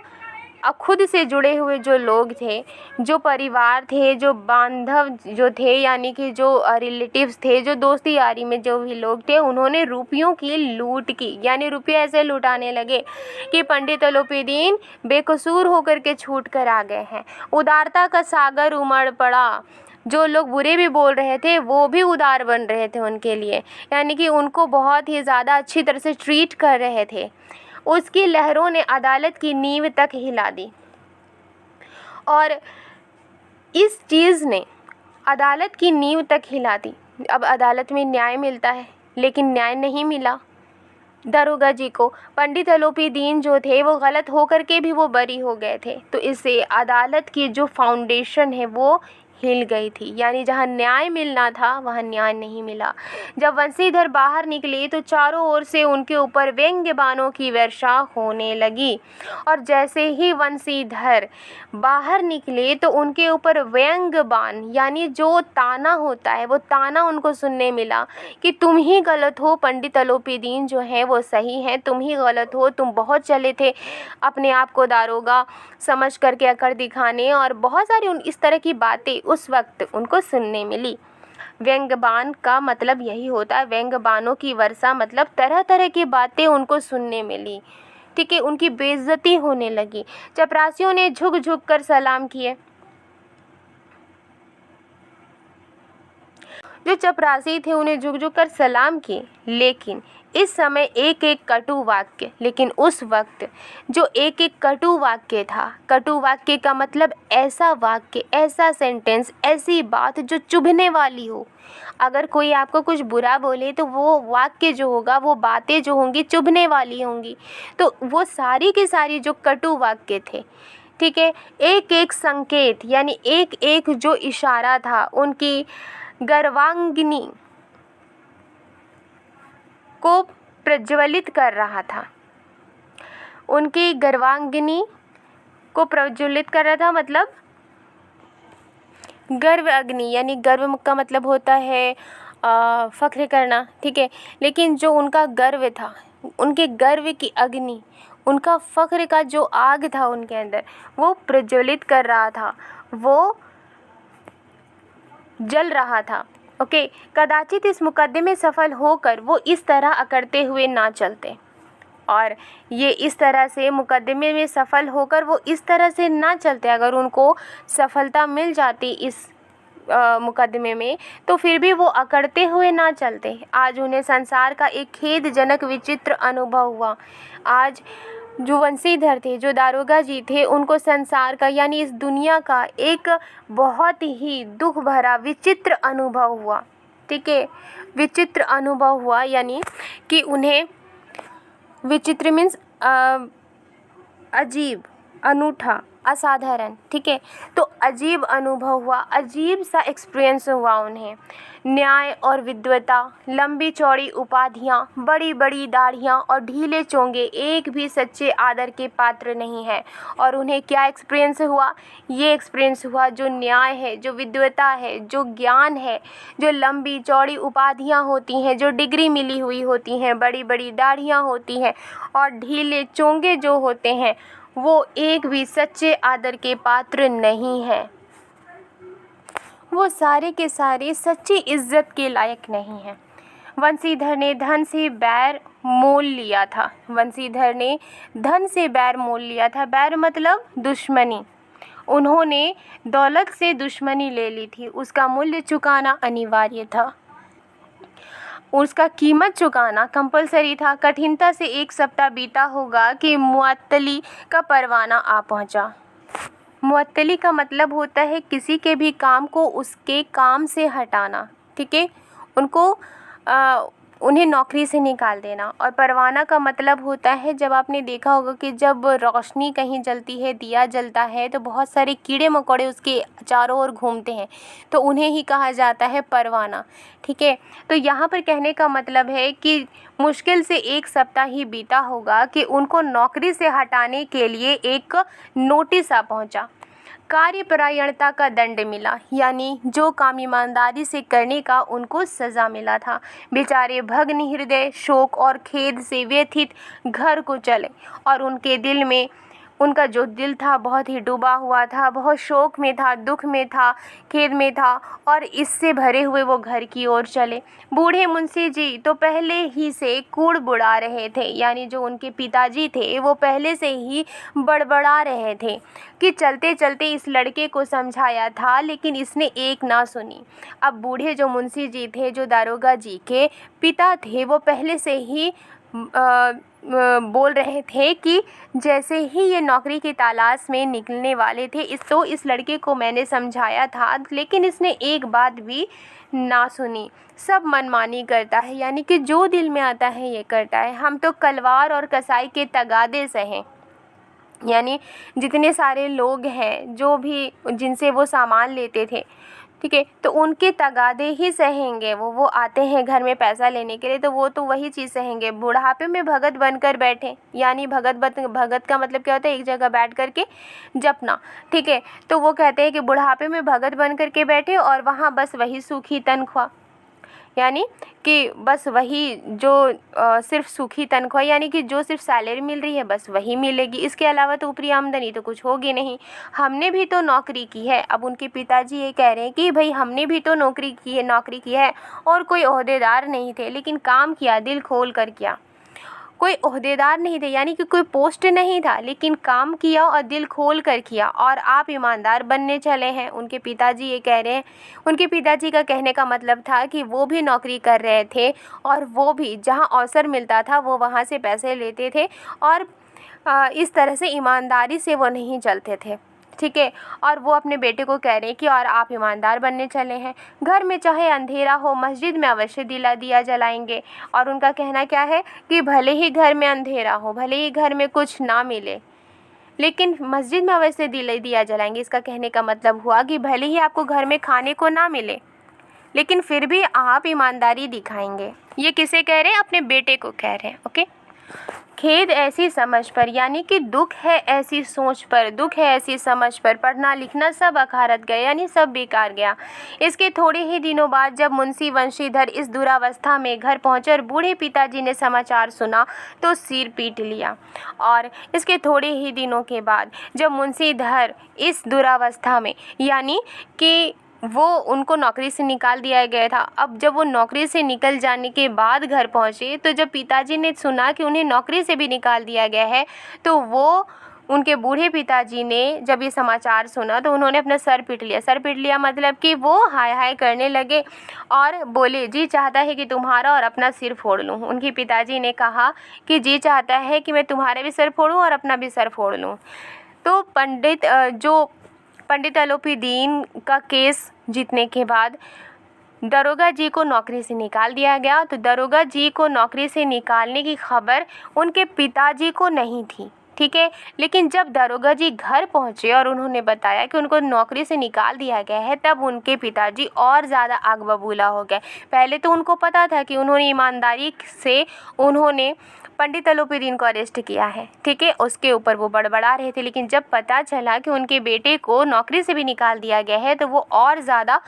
खुद से जुड़े हुए जो लोग थे, जो परिवार थे, जो बांधव जो थे, यानी कि जो रिलेटिव्स थे, जो दोस्ती यारी में जो भी लोग थे, उन्होंने रुपयों की लूट की। यानी रुपये ऐसे लुटाने लगे कि पंडित अलोपीदीन बेकसूर होकर के छूट कर आ गए हैं। उदारता का सागर उमड़ पड़ा। जो लोग बुरे भी बोल रहे थे वो भी उदार बन रहे थे उनके लिए, यानी कि उनको बहुत ही ज़्यादा अच्छी तरह से ट्रीट कर रहे थे। उसकी लहरों ने अदालत की नींव तक हिला दी, और इस चीज़ ने अदालत की नींव तक हिला दी। अब अदालत में न्याय मिलता है, लेकिन न्याय नहीं मिला। दरोगा जी को पंडित अलोपीदीन जो थे वो गलत होकर के भी वो बरी हो गए थे। तो इससे अदालत की जो फाउंडेशन है वो हिल गई थी, यानी जहाँ न्याय मिलना था वहाँ न्याय नहीं मिला। जब वंशीधर बाहर निकले तो चारों ओर से उनके ऊपर व्यंग्य बाणों की वर्षा होने लगी, और जैसे ही वंशीधर बाहर निकले तो उनके ऊपर व्यंग्य बाण यानी जो ताना होता है वो ताना उनको सुनने मिला कि तुम ही गलत हो, पंडित अलोपीदीन जो है वो सही हैं, तुम ही गलत हो, तुम बहुत चले थे अपने आप को दारोगा समझ करके अकड़ दिखाने, और बहुत सारी इस तरह की बातें उस वक्त उनको सुनने मिली। व्यंग्यबाण का मतलब यही होता है, व्यंग्यबाणों की वर्षा मतलब तरह तरह की बातें उनको सुनने मिली। ठीक है, उनकी बेइज्जती होने लगी। चपरासियों ने झुक झुक कर सलाम किए। जो चपरासी थे उन्हें झुक झुक कर सलाम किए, लेकिन इस समय एक एक कटु वाक्य, लेकिन उस वक्त जो एक एक कटु वाक्य था, कटु वाक्य का मतलब ऐसा वाक्य, ऐसा सेंटेंस, ऐसी बात जो चुभने वाली हो। अगर कोई आपको कुछ बुरा बोले तो वो वाक्य जो होगा, वो बातें जो होंगी चुभने वाली होंगी। तो वो सारी की सारी जो कटु वाक्य थे, ठीक है, एक एक संकेत यानी एक एक जो इशारा था उनकी गर्वांगिनी को प्रज्वलित कर रहा था। उनकी गर्वांगिनी को प्रज्वलित कर रहा था, मतलब गर्व अग्नि, यानी गर्व का मतलब होता है फख्र करना, ठीक है। लेकिन जो उनका गर्व था, उनके गर्व की अग्नि, उनका फख्र का जो आग था उनके अंदर, वो प्रज्वलित कर रहा था, वो जल रहा था। ओके, कदाचित इस मुकदमे में सफल होकर वो इस तरह अकड़ते हुए ना चलते, और ये इस तरह से मुकदमे में सफल होकर वो इस तरह से ना चलते। अगर उनको सफलता मिल जाती इस मुकदमे में तो फिर भी वो अकड़ते हुए ना चलते। आज उन्हें संसार का एक खेदजनक विचित्र अनुभव हुआ। आज जो वंशीधर थे, जो दारोगा जी थे, उनको संसार का यानी इस दुनिया का एक बहुत ही दुख भरा विचित्र अनुभव हुआ। ठीक है, विचित्र अनुभव हुआ यानी कि उन्हें, विचित्र मीन्स अजीब, अनूठा, असाधारण, ठीक है। तो अजीब अनुभव हुआ, अजीब सा एक्सपीरियंस हुआ उन्हें। न्याय और विद्वता, लंबी चौड़ी उपाधियाँ, बड़ी बड़ी दाढ़ियाँ और ढीले चोंगे एक भी सच्चे आदर के पात्र नहीं है। और उन्हें क्या एक्सपीरियंस हुआ? ये एक्सपीरियंस हुआ जो न्याय है, जो विद्वता है, जो ज्ञान है, जो लंबी चौड़ी उपाधियाँ होती हैं, जो डिग्री मिली हुई होती हैं, बड़ी बड़ी दाढ़ियाँ होती हैं और ढीले चोंगे जो होते हैं, वो एक भी सच्चे आदर के पात्र नहीं है। वो सारे के सारे सच्ची इज्जत के लायक नहीं हैं। वंशीधर ने धन से बैर मोल लिया था। वंशीधर ने धन से बैर मोल लिया था। बैर मतलब दुश्मनी। उन्होंने दौलत से दुश्मनी ले ली थी। उसका मूल्य चुकाना अनिवार्य था, उसका कीमत चुकाना कंपलसरी था। कठिनता से एक सप्ताह बीता होगा कि मुअत्तली का परवाना आ पहुंचा। मुअत्तली का मतलब होता है किसी के भी काम को उसके काम से हटाना, ठीक है, उनको उन्हें नौकरी से निकाल देना। और परवाना का मतलब होता है, जब आपने देखा होगा कि जब रोशनी कहीं जलती है, दिया जलता है, तो बहुत सारे कीड़े मकोड़े उसके चारों ओर घूमते हैं, तो उन्हें ही कहा जाता है परवाना, ठीक है। तो यहाँ पर कहने का मतलब है कि मुश्किल से एक सप्ताह ही बीता होगा कि उनको नौकरी से हटाने के लिए एक नोटिस आ पहुँचा। कार्यपरायणता का दंड मिला, यानी जो काम ईमानदारी से करने का उनको सज़ा मिला था। बेचारे भग्न हृदय, शोक और खेद से व्यथित घर को चले, और उनके दिल में, उनका जो दिल था बहुत ही डूबा हुआ था, बहुत शोक में था, दुख में था, खेद में था, और इससे भरे हुए वो घर की ओर चले। बूढ़े मुंशी जी तो पहले ही से कूड़ बुड़ा रहे थे, यानी जो उनके पिताजी थे वो पहले से ही बड़बड़ा रहे थे कि चलते चलते इस लड़के को समझाया था लेकिन इसने एक ना सुनी। अब बूढ़े जो मुंशी जी थे, जो दारोगा जी के पिता थे, वो पहले से ही बोल रहे थे कि जैसे ही ये नौकरी की तलाश में निकलने वाले थे इस लड़के को मैंने समझाया था, लेकिन इसने एक बात भी ना सुनी। सब मनमानी करता है, यानी कि जो दिल में आता है ये करता है। हम तो कलवार और कसाई के तगादे सहें, यानी जितने सारे लोग हैं जो भी जिनसे वो सामान लेते थे, ठीक है, तो उनके तगादे ही सहेंगे। वो आते हैं घर में पैसा लेने के लिए, तो वो तो वही चीज़ सहेंगे। बुढ़ापे में भगत बनकर बैठे, यानी भगत का मतलब क्या होता है, एक जगह बैठ कर के जपना, ठीक है। तो वो कहते हैं कि बुढ़ापे में भगत बन कर के बैठे और वहाँ बस वही सूखी तनख्वाह, यानी कि बस वही जो सिर्फ सूखी तनख्वाह, यानी कि जो सिर्फ सैलरी मिल रही है बस वही मिलेगी, इसके अलावा तो ऊपरी आमदनी तो कुछ होगी नहीं। हमने भी तो नौकरी की है। अब उनके पिताजी ये कह रहे हैं कि भाई हमने भी तो नौकरी की है और कोई ओहदेदार नहीं थे, लेकिन काम किया, दिल खोल कर किया। कोई ओहदेदार नहीं थे, यानी कि कोई पोस्ट नहीं था, लेकिन काम किया और दिल खोल कर किया, और आप ईमानदार बनने चले हैं। उनके पिताजी ये कह रहे हैं। उनके पिताजी का कहने का मतलब था कि वो भी नौकरी कर रहे थे और वो भी जहां अवसर मिलता था वो वहां से पैसे लेते थे, और इस तरह से ईमानदारी से वो नहीं चलते थे, ठीक है। और वो अपने बेटे को कह रहे हैं कि और आप ईमानदार बनने चले हैं। घर में चाहे अंधेरा हो, मस्जिद में अवश्य दिया जलाएंगे। और उनका कहना क्या है कि भले ही घर में अंधेरा हो, भले ही घर में कुछ ना मिले, लेकिन मस्जिद में अवश्य दिया जलाएंगे। इसका कहने का मतलब हुआ कि भले ही आपको घर में खाने को ना मिले, लेकिन फिर भी आप ईमानदारी दिखाएंगे। ये किसे कह रहे हैं? अपने बेटे को कह रहे हैं, ओके। खेद ऐसी समझ पर, यानी कि दुख है ऐसी सोच पर, दुख है ऐसी समझ पर, पढ़ना लिखना सब अखारत गया, यानी सब बेकार गया। इसके थोड़े ही दिनों बाद जब मुंशी वंशीधर इस दुरावस्था में घर पहुंचे और बूढ़े पिताजी ने समाचार सुना तो सिर पीट लिया। और इसके थोड़े ही दिनों के बाद जब मुंशीधर इस दुरावस्था में, यानी कि वो उनको नौकरी से निकाल दिया गया था, अब जब वो नौकरी से निकल जाने के बाद घर पहुंचे तो जब पिताजी ने सुना कि उन्हें नौकरी से भी निकाल दिया गया है, तो वो उनके बूढ़े पिताजी ने जब ये समाचार सुना तो उन्होंने अपना सर पीट लिया। सर पीट लिया मतलब कि वो हाय हाय करने लगे और बोले, जी चाहता है कि तुम्हारा और अपना सिर फोड़ लूँ। उनके पिताजी ने कहा कि जी चाहता है कि मैं तुम्हारा भी सर फोड़ूँ और अपना भी सर फोड़ लूँ। तो पंडित अलोपीदीन का केस जीतने के बाद दरोगा जी को नौकरी से निकाल दिया गया। तो दरोगा जी को नौकरी से निकालने की खबर उनके पिताजी को नहीं थी, ठीक है। लेकिन जब दरोगा जी घर पहुंचे और उन्होंने बताया कि उनको नौकरी से निकाल दिया गया है, तब उनके पिताजी और ज़्यादा आग बबूला हो गए। पहले तो उनको पता था कि उन्होंने ईमानदारी से उन्होंने पंडित अलोपीदीन को अरेस्ट किया है, ठीक है, उसके ऊपर वो बड़बड़ा रहे थे। लेकिन जब पता चला कि उनके बेटे को नौकरी से भी निकाल दिया गया है तो वो और ज़्यादा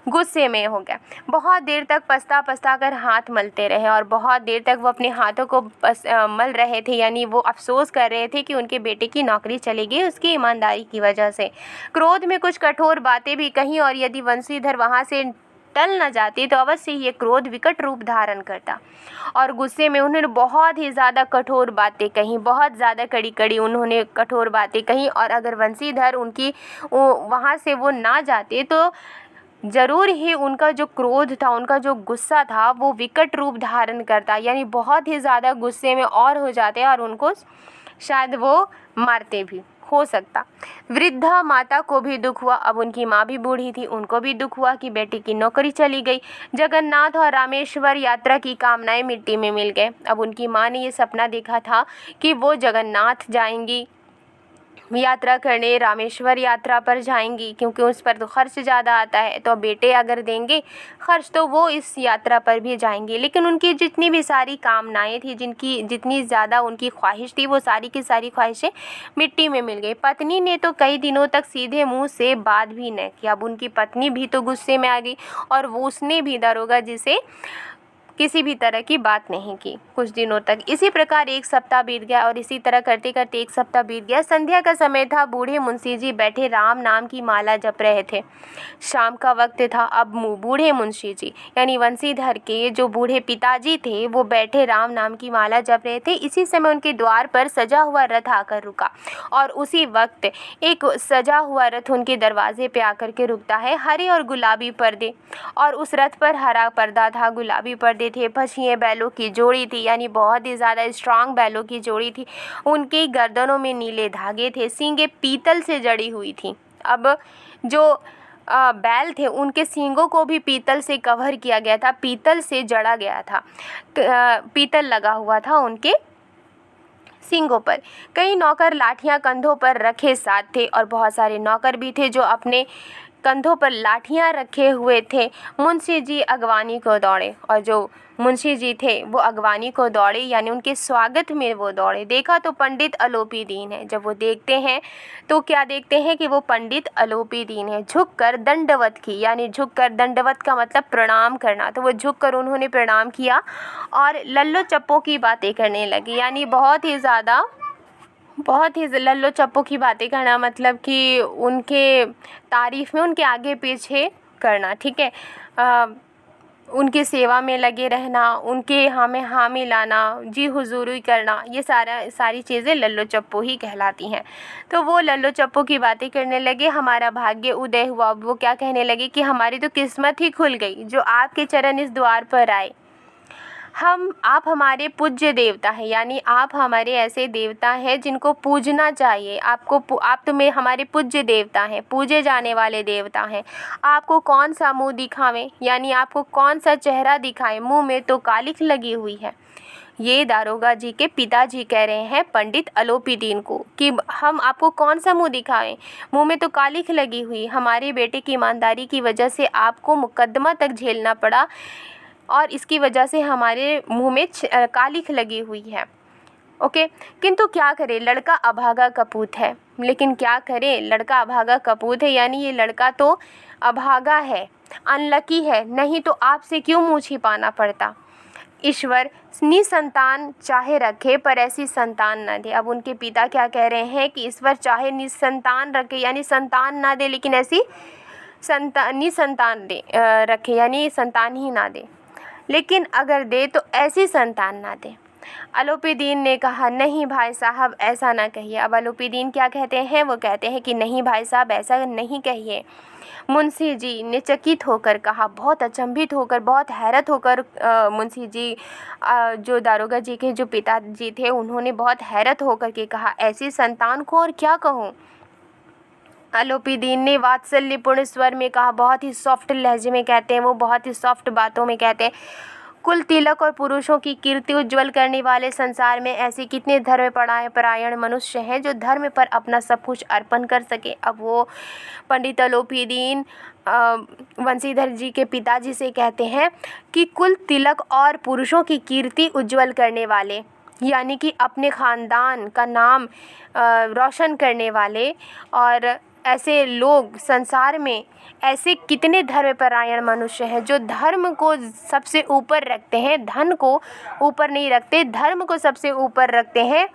गुस्से में हो गए। बहुत देर तक पछता कर हाथ मलते रहे और बहुत देर तक वो अपने हाथों को मल रहे थे, यानी वो अफसोस कर रहे थे कि उनके बेटे की नौकरी चली गई उसकी ईमानदारी की वजह से। क्रोध में कुछ कठोर बातें भी कहीं, और यदि वंशीधर वहाँ से टल न जाती तो अवश्य ये क्रोध विकट रूप धारण करता। और गुस्से में उन्होंने बहुत ही ज़्यादा कठोर बातें कहीं, बहुत ज़्यादा कड़ी उन्होंने कठोर बातें कहीं। और अगर वंशीधर उनकी वहाँ से वो ना जाते तो ज़रूर ही उनका जो क्रोध था, उनका जो गुस्सा था वो विकट रूप धारण करता, यानी बहुत ही ज़्यादा गुस्से में और हो जाते और उनको शायद वो मारते भी, हो सकता। वृद्धा माता को भी दुख हुआ। अब उनकी माँ भी बूढ़ी थी, उनको भी दुख हुआ कि बेटी की नौकरी चली गई। जगन्नाथ और रामेश्वर यात्रा की कामनाएं मिट्टी में मिल गए। अब उनकी माँ ने ये सपना देखा था कि वो जगन्नाथ जाएंगी यात्रा करने, रामेश्वर यात्रा पर जाएंगी, क्योंकि उस पर तो खर्च ज़्यादा आता है, तो बेटे अगर देंगे खर्च तो वो इस यात्रा पर भी जाएंगी। लेकिन उनकी जितनी भी सारी कामनाएं थी, जितनी ज़्यादा उनकी ख्वाहिश थी, वो सारी की सारी ख्वाहिशें मिट्टी में मिल गई। पत्नी ने तो कई दिनों तक सीधे मुंह से बात भी न की। अब उनकी पत्नी भी तो गुस्से में आ गई और वो उसने भी दरोगा जी से किसी भी तरह की बात नहीं की कुछ दिनों तक। इसी प्रकार एक सप्ताह बीत गया और इसी तरह करते करते एक सप्ताह बीत गया। संध्या का समय था। बूढ़े मुंशी जी बैठे राम नाम की माला जप रहे थे। शाम का वक्त था। अब बूढ़े मुंशी जी यानी वंशीधर के जो बूढ़े पिताजी थे वो बैठे राम नाम की माला जप रहे थे। इसी समय उनके द्वार पर सजा हुआ रथ आकर रुका और उसी वक्त एक सजा हुआ रथ उनके दरवाजे पे आकर के रुकता है। हरे और गुलाबी पर्दे, और उस रथ पर हरा पर्दा था, गुलाबी पर्दे रहते थे। पछिए बैलों की जोड़ी थी, यानी बहुत ही ज़्यादा स्ट्रांग बैलों की जोड़ी थी। उनकी गर्दनों में नीले धागे थे। सींगें पीतल से जड़ी हुई थी। अब जो बैल थे उनके सींगों को भी पीतल से कवर किया गया था, पीतल से जड़ा गया था। पीतल लगा हुआ था उनके सींगों पर। कई नौकर लाठियां कंधों पर रखे साथ थे और बहुत सारे नौकर भी थे जो अपने कंधों पर लाठियां रखे हुए थे। मुंशी जी अगवानी को दौड़े, और जो मुंशी जी थे वो अगवानी को दौड़े, यानी उनके स्वागत में वो दौड़े। देखा तो पंडित अलोपी दीन है। जब वो देखते हैं तो क्या देखते हैं कि वो पंडित अलोपी दीन है। झुककर दंडवत की, यानी झुककर, दंडवत का मतलब प्रणाम करना, तो वो झुककर उन्होंने प्रणाम किया और लल्लो चप्पो की बातें करने लगी। यानी बहुत ही लल्लो चप्पो की बातें करना, मतलब कि उनके तारीफ़ में उनके आगे पीछे करना, ठीक है। उनकी सेवा में लगे रहना, उनके यहाँ में हाँ मिलाना, जी हुजूरी करना, ये सारी चीज़ें लल्लो चप्पो ही कहलाती हैं। तो वो लल्लो चप्पो की बातें करने लगे। हमारा भाग्य उदय हुआ। वो क्या कहने लगे कि हमारी तो किस्मत ही खुल गई जो आपके चरण इस द्वार पर आए। आप हमारे पूज्य देवता हैं, यानी आप हमारे ऐसे देवता हैं जिनको पूजना चाहिए। आप तो में हमारे पूज्य देवता हैं, पूजे जाने वाले देवता हैं। आपको कौन सा मुंह दिखावें, यानी आपको कौन सा चेहरा दिखाएं, मुंह में तो कालिख लगी हुई है। ये दारोगा जी के पिताजी कह रहे हैं पंडित अलोपी दीन को कि हम आपको कौन सा मुंह दिखाएं, मुंह में तो कालिख लगी हुई। हमारे बेटे की ईमानदारी की वजह से आपको मुकदमा तक झेलना पड़ा और इसकी वजह से हमारे मुंह में कालिख लगी हुई है। ओके, किंतु क्या करे, लड़का अभागा कपूत है। लेकिन क्या करे, लड़का अभागा कपूत है, यानी ये लड़का तो अभागा है, अनलकी है, नहीं तो आपसे क्यों मुँह छिपाना पड़ता। ईश्वर निसंतान चाहे रखे पर ऐसी संतान न दे। अब उनके पिता क्या कह रहे हैं कि ईश्वर चाहे निसंतान रखे, यानी संतान ना दे, लेकिन ऐसी निसंतान दे रखे, यानी संतान ही ना दे, लेकिन अगर दे तो ऐसी संतान ना दे। अलोपी दीन ने कहा, नहीं भाई साहब ऐसा ना कहिए। अब अलोपी दीन क्या कहते हैं, वो कहते हैं कि नहीं भाई साहब ऐसा नहीं कहिए। मुंशी जी ने चकित होकर कहा, बहुत अचंभित होकर, बहुत हैरत होकर मुंशी जी जो दारोगा जी के जो पिताजी थे उन्होंने बहुत हैरत होकर के कहा, ऐसी संतान को और क्या कहूँ। अलोपी दीन ने वात्सल्यपूर्ण स्वर में कहा, बहुत ही सॉफ्ट लहजे में कहते हैं वो, बहुत ही सॉफ्ट बातों में कहते हैं, कुल तिलक और पुरुषों की कीर्ति उज्जवल करने वाले संसार में ऐसे कितने धर्म परायण मनुष्य हैं जो धर्म पर अपना सब कुछ अर्पण कर सके। अब वो पंडित अलोपी दीन वंशीधर जी के पिताजी से कहते हैं कि कुल तिलक और पुरुषों की कीर्ति उज्जवल करने वाले, यानी कि अपने ख़ानदान का नाम रोशन करने वाले, और ऐसे लोग संसार में ऐसे कितने धर्मपरायण मनुष्य हैं जो धर्म को सबसे ऊपर रखते हैं, धन को ऊपर नहीं रखते, धर्म को सबसे ऊपर रखते हैं।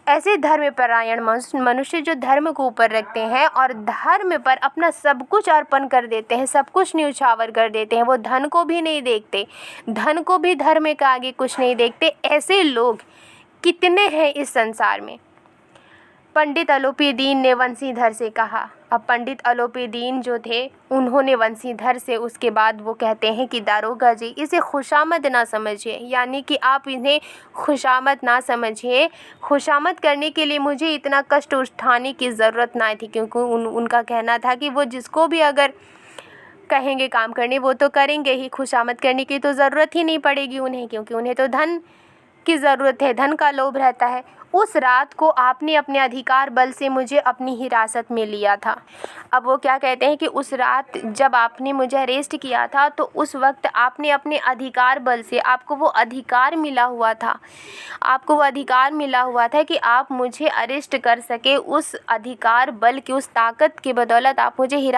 ऐसे धर्मपरायण मनुष्य जो धर्म को ऊपर रखते हैं और धर्म पर अपना सब कुछ अर्पण कर देते हैं, सब कुछ न्यौछावर कर देते हैं, वो धन को भी नहीं देखते, धन को भी धर्म के आगे कुछ नहीं देखते। ऐसे लोग कितने हैं इस संसार में। पंडित अलोपी दीन ने वंशीधर से कहा। अब पंडित अलोपी दीन जो थे उन्होंने वंशीधर से, उसके बाद वो कहते हैं कि दारोगा जी इसे खुशामद ना समझिए, यानी कि आप इन्हें खुशामद ना समझिए। खुशामद करने के लिए मुझे इतना कष्ट उठाने की ज़रूरत ना थी, क्योंकि उनका कहना था कि वो जिसको भी अगर कहेंगे काम करने वो तो करेंगे ही, खुशामद करने की तो ज़रूरत ही नहीं पड़ेगी उन्हें, क्योंकि उन्हें तो धन की ज़रूरत है, धन का लोभ रहता है। उस रात को आपने अपने अधिकार बल से मुझे अपनी हिरासत में लिया था। अब वो क्या कहते हैं कि उस रात जब आपने मुझे अरेस्ट किया था तो उस वक्त आपने अपने अधिकार बल से, आपको वो अधिकार मिला हुआ था, आपको वो अधिकार मिला हुआ था कि आप मुझे अरेस्ट कर सके। उस अधिकार बल की, उस ताकत की बदौलत आप मुझे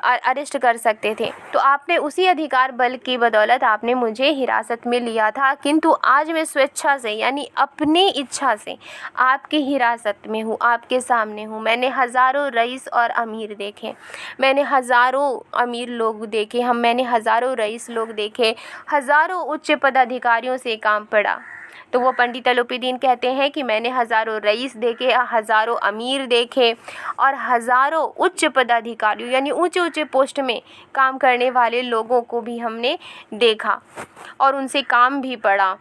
अरेस्ट कर सकते थे। तो आपने उसी अधिकार बल की बदौलत आपने मुझे हिरासत में लिया था, किंतु आज मैं स्वेच्छा से, यानी अपनी इच्छा से आपकी हिरासत में हूँ, आपके सामने हूँ। मैंने हज़ारों रईस और अमीर देखे, मैंने हज़ारों अमीर लोग देखे, मैंने हज़ारों रईस लोग देखे, हज़ारों उच्च पदाधिकारियों से काम पड़ा, तो वो पंडित अलोपीदीन कहते हैं कि मैंने हज़ारों रईस देखे, हज़ारों अमीर देखे और हज़ारों उच्च पदाधिकारियों यानी ऊंचे ऊंचे पोस्ट में काम करने वाले लोगों को भी हमने देखा और उनसे काम भी पढ़ा,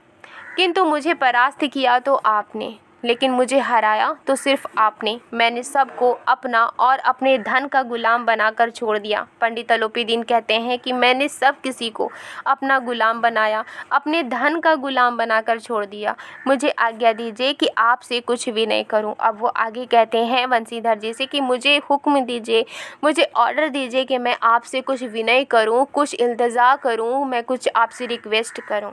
किंतु मुझे परास्त किया तो आपने, लेकिन मुझे हराया तो सिर्फ आपने। मैंने सबको अपना और अपने धन का गुलाम बनाकर छोड़ दिया। पंडित अलोपीदीन कहते हैं कि मैंने सब किसी को अपना गुलाम बनाया, अपने धन का गुलाम बनाकर छोड़ दिया। मुझे आज्ञा दीजिए कि आपसे कुछ विनय करूं। अब वो आगे कहते हैं वंशीधर जी से कि मुझे हुक्म दीजिए, मुझे ऑर्डर दीजिए कि मैं आपसे कुछ विनय करूं, कुछ इल्तजा करूं, मैं कुछ आपसे रिक्वेस्ट करूं।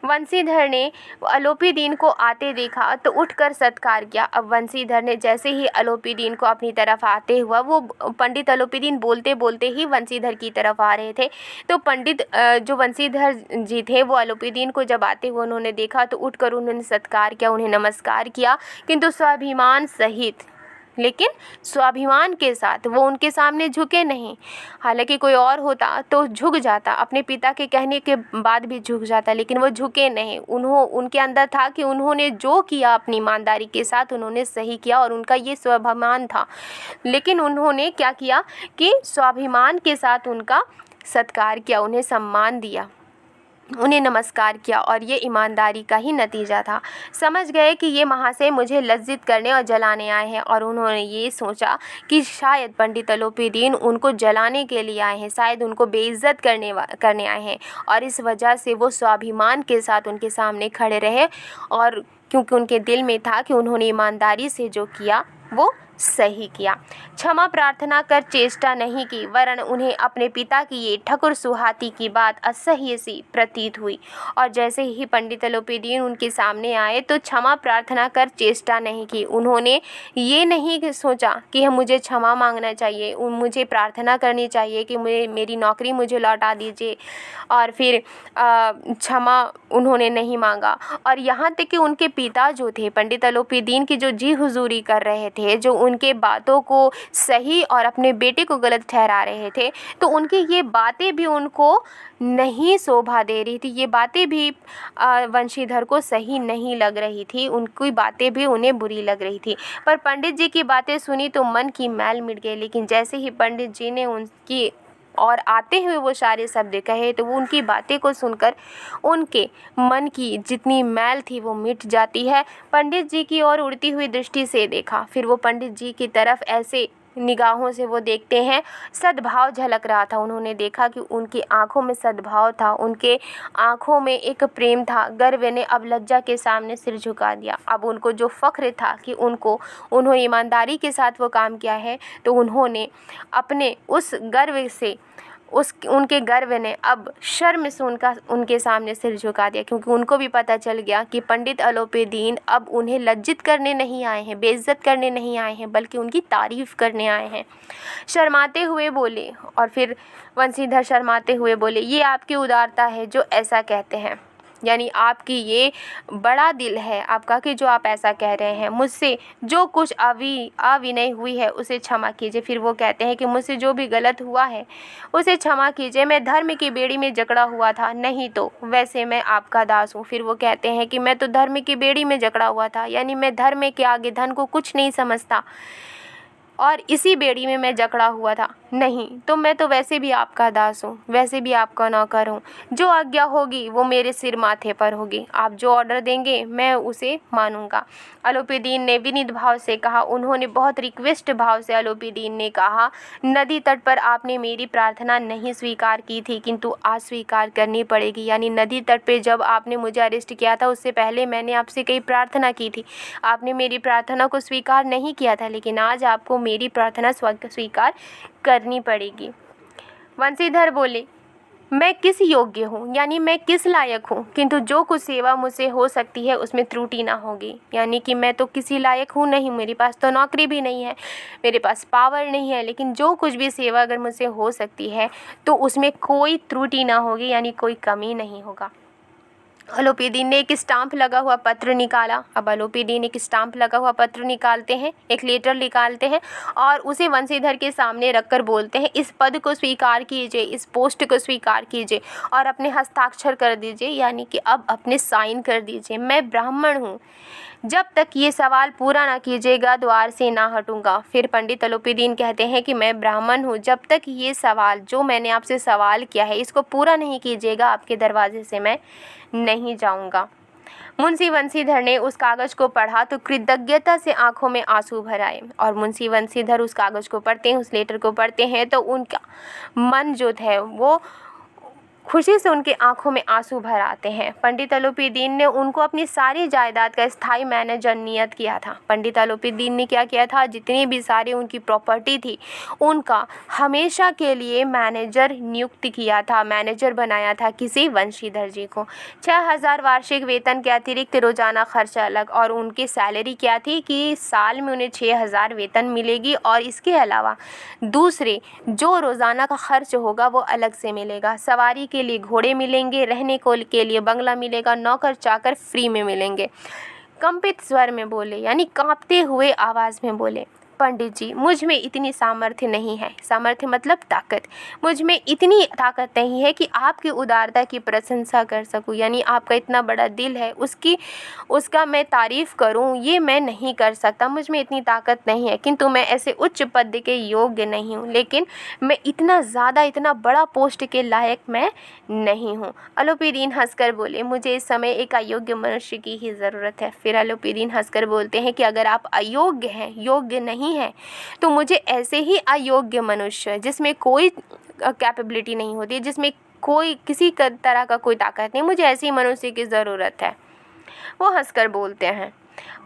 वंशीधर ने अलोपीदीन को आते देखा तो उठकर सत्कार किया। अब वंशीधर ने जैसे ही अलोपीदीन को अपनी तरफ आते हुआ, वो पंडित अलोपीदीन बोलते बोलते ही वंशीधर की तरफ आ रहे थे, तो पंडित जो वंशीधर जी थे वो अलोपीदीन को जब आते हुए उन्होंने देखा तो उठकर उन्होंने सत्कार किया, उन्हें नमस्कार किया, किंतु स्वाभिमान सहित, लेकिन स्वाभिमान के साथ वो उनके सामने झुके नहीं। हालांकि कोई और होता तो झुक जाता, अपने पिता के कहने के बाद भी झुक जाता, लेकिन वो झुके नहीं। उनके अंदर था कि उन्होंने जो किया अपनी ईमानदारी के साथ उन्होंने सही किया और उनका ये स्वाभिमान था। लेकिन उन्होंने क्या किया कि स्वाभिमान के साथ उनका सत्कार किया, उन्हें सम्मान दिया, उन्हें नमस्कार किया और ये ईमानदारी का ही नतीजा था। समझ गए कि ये महाशय मुझे लज्जित करने और जलाने आए हैं और उन्होंने ये सोचा कि शायद पंडित अलोपीदीन उनको जलाने के लिए आए हैं, शायद उनको बेइज्जत करने आए हैं, और इस वजह से वो स्वाभिमान के साथ उनके सामने खड़े रहे। और क्योंकि उनके दिल में था कि उन्होंने ईमानदारी से जो किया वो सही किया। क्षमा प्रार्थना कर चेष्टा नहीं की, वरन उन्हें अपने पिता की ये ठकुर सुहाती की बात असह्य सी प्रतीत हुई और जैसे ही पंडित अलोपीदीन उनके सामने आए तो क्षमा प्रार्थना कर चेष्टा नहीं की। उन्होंने ये नहीं सोचा कि मुझे क्षमा मांगना चाहिए, मुझे प्रार्थना करनी चाहिए कि मेरी नौकरी मुझे लौटा दीजिए, और फिर क्षमा उन्होंने नहीं मांगा। और यहाँ तक कि उनके पिता जो थे पंडित अलोपीदीन की जो जी हुजूरी कर रहे थे, जो उनके बातों को सही और अपने बेटे को गलत ठहरा रहे थे, तो उनकी ये बातें भी उनको नहीं शोभा दे रही थी, ये बातें भी वंशीधर को सही नहीं लग रही थी, उनकी बातें भी उन्हें बुरी लग रही थी। पर पंडित जी की बातें सुनी तो मन की मैल मिट गई, लेकिन जैसे ही पंडित जी ने उनकी और आते हुए वो सारे शब्द कहे तो वो उनकी बातें को सुनकर उनके मन की जितनी मैल थी वो मिट जाती है। पंडित जी की ओर उड़ती हुई दृष्टि से देखा, फिर वो पंडित जी की तरफ ऐसे निगाहों से वो देखते हैं, सद्भाव झलक रहा था। उन्होंने देखा कि उनकी आंखों में सद्भाव था, उनके आंखों में एक प्रेम था। गर्व ने अब लज्जा के सामने सिर झुका दिया। अब उनको जो फ़ख्र था कि उन्होंने ईमानदारी के साथ वो काम किया है, तो उन्होंने अपने उस गर्व से उनके गर्व ने अब शर्म से उनके सामने सिर झुका दिया, क्योंकि उनको भी पता चल गया कि पंडित अलोपीदीन अब उन्हें लज्जित करने नहीं आए हैं, बेइज्जत करने नहीं आए हैं, बल्कि उनकी तारीफ़ करने आए हैं। शर्माते हुए बोले, और फिर वंशीधर शर्माते हुए बोले, ये आपकी उदारता है जो ऐसा कहते हैं, यानी आपकी ये बड़ा दिल है आपका कि जो आप ऐसा कह रहे हैं। मुझसे जो कुछ अविनय हुई है उसे क्षमा कीजिए। फिर वो कहते हैं कि मुझसे जो भी गलत हुआ है उसे क्षमा कीजिए, मैं धर्म की बेड़ी में जकड़ा हुआ था, नहीं तो वैसे मैं आपका दास हूँ। फिर वो कहते हैं कि मैं तो धर्म की बेड़ी में जकड़ा हुआ था, यानी मैं धर्म के आगे धन को कुछ नहीं समझता और इसी बेड़ी में मैं जकड़ा हुआ था, नहीं तो मैं तो वैसे भी आपका दास हूँ, वैसे भी आपका नौकर हूँ। जो आज्ञा होगी वो मेरे सिर माथे पर होगी, आप जो ऑर्डर देंगे मैं उसे मानूंगा। अलोपीदीन ने विनीत भाव से कहा। उन्होंने बहुत रिक्वेस्ट भाव से अलोपीदीन ने कहा, नदी तट पर आपने मेरी प्रार्थना नहीं स्वीकार की थी, किंतु आज स्वीकार करनी पड़ेगी। यानी नदी तट पर जब आपने मुझे अरेस्ट किया था उससे पहले मैंने आपसे कई प्रार्थना की थी, आपने मेरी प्रार्थना को स्वीकार नहीं किया था, लेकिन आज आपको मेरी प्रार्थना स्वीकार करनी पड़ेगी। वंशीधर बोले, मैं किस योग्य हूँ, यानी मैं किस लायक हूँ, किंतु जो कुछ सेवा मुझसे हो सकती है उसमें त्रुटि ना होगी। यानी कि मैं तो किसी लायक हूँ नहीं, मेरे पास तो नौकरी भी नहीं है, मेरे पास पावर नहीं है, लेकिन जो कुछ भी सेवा अगर मुझसे हो सकती है तो उसमें कोई त्रुटि ना होगी, यानी कोई कमी नहीं होगा। अलोपीदीन ने एक स्टाम्प लगा हुआ पत्र निकाला। अब अलोपीदीन एक स्टाम्प लगा हुआ पत्र निकालते हैं, एक लेटर निकालते हैं और उसे वंशीधर के सामने रखकर बोलते हैं, इस पद को स्वीकार कीजिए, इस पोस्ट को स्वीकार कीजिए और अपने हस्ताक्षर कर दीजिए, यानी कि अब अपने साइन कर दीजिए। मैं ब्राह्मण हूँ, जब तक ये सवाल पूरा ना कीजिएगा द्वार से ना हटूंगा। फिर पंडित अलोपीदीन कहते हैं कि मैं ब्राह्मण हूँ, जब तक ये सवाल जो मैंने आपसे सवाल किया है इसको पूरा नहीं कीजिएगा, आपके दरवाजे से मैं नहीं जाऊंगा। मुंशी वंशीधर ने उस कागज को पढ़ा तो कृतज्ञता से आंखों में आंसू भर आए। और मुंशी वंशीधर उस कागज को पढ़ते हैं, उस लेटर को पढ़ते हैं तो उनका मन जो है वो खुशी से उनके आंखों में आंसू भर आते हैं। पंडित अलोपीदीन ने उनको अपनी सारी जायदाद का स्थायी मैनेजर नियत किया था। पंडित अलोपीदीन ने क्या किया था, जितनी भी सारी उनकी प्रॉपर्टी थी उनका हमेशा के लिए मैनेजर नियुक्त किया था, मैनेजर बनाया था किसी वंशीधर जी को। 6000 वार्षिक वेतन के अतिरिक्त रोजाना खर्च अलग, और उनकी सैलरी क्या थी कि साल में उन्हें 6000 वेतन मिलेगी और इसके अलावा दूसरे जो रोज़ाना का खर्च होगा वो अलग से मिलेगा। सवारी के लिए घोड़े मिलेंगे, रहने को के लिए बंगला मिलेगा, नौकर चाकर फ्री में मिलेंगे। कंपित स्वर में बोले, यानी कांपते हुए आवाज़ में बोले, पंडित जी मुझ में इतनी सामर्थ्य नहीं है, सामर्थ्य मतलब ताकत, मुझ में इतनी ताकत नहीं है कि आपकी उदारता की प्रशंसा कर सकूं, यानी आपका इतना बड़ा दिल है उसका मैं तारीफ़ करूं, ये मैं नहीं कर सकता, मुझ में इतनी ताकत नहीं है। किंतु मैं ऐसे उच्च पद के योग्य नहीं हूं, लेकिन मैं इतना ज़्यादा इतना बड़ा पोस्ट के लायक मैं नहीं हूँ। अलोपीदीन हंसकर बोले, मुझे इस समय एक अयोग्य मनुष्य की ही ज़रूरत है। फिर अलोपीदीन हंसकर बोलते हैं कि अगर आप अयोग्य हैं, योग्य नहीं है, तो मुझे ऐसे ही अयोग्य मनुष्य जिसमें कोई कैपेबिलिटी नहीं होती, जिसमें कोई किसी तरह का कोई ताकत नहीं, मुझे ऐसे ही मनुष्य की ज़रूरत है। वो हंसकर बोलते हैं।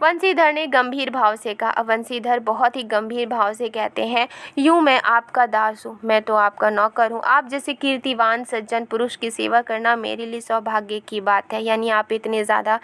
वंशीधर ने गंभीर भाव से कहा। वंशीधर बहुत ही गंभीर भाव से कहते हैं, यूँ मैं आपका दास हूँ, मैं तो आपका नौकर हूँ। आप जैसे कीर्तिवान सज्जन पुरुष की सेवा करना मेरे लिए सौभाग्य की बात है। यानी आप इतने ज़्यादा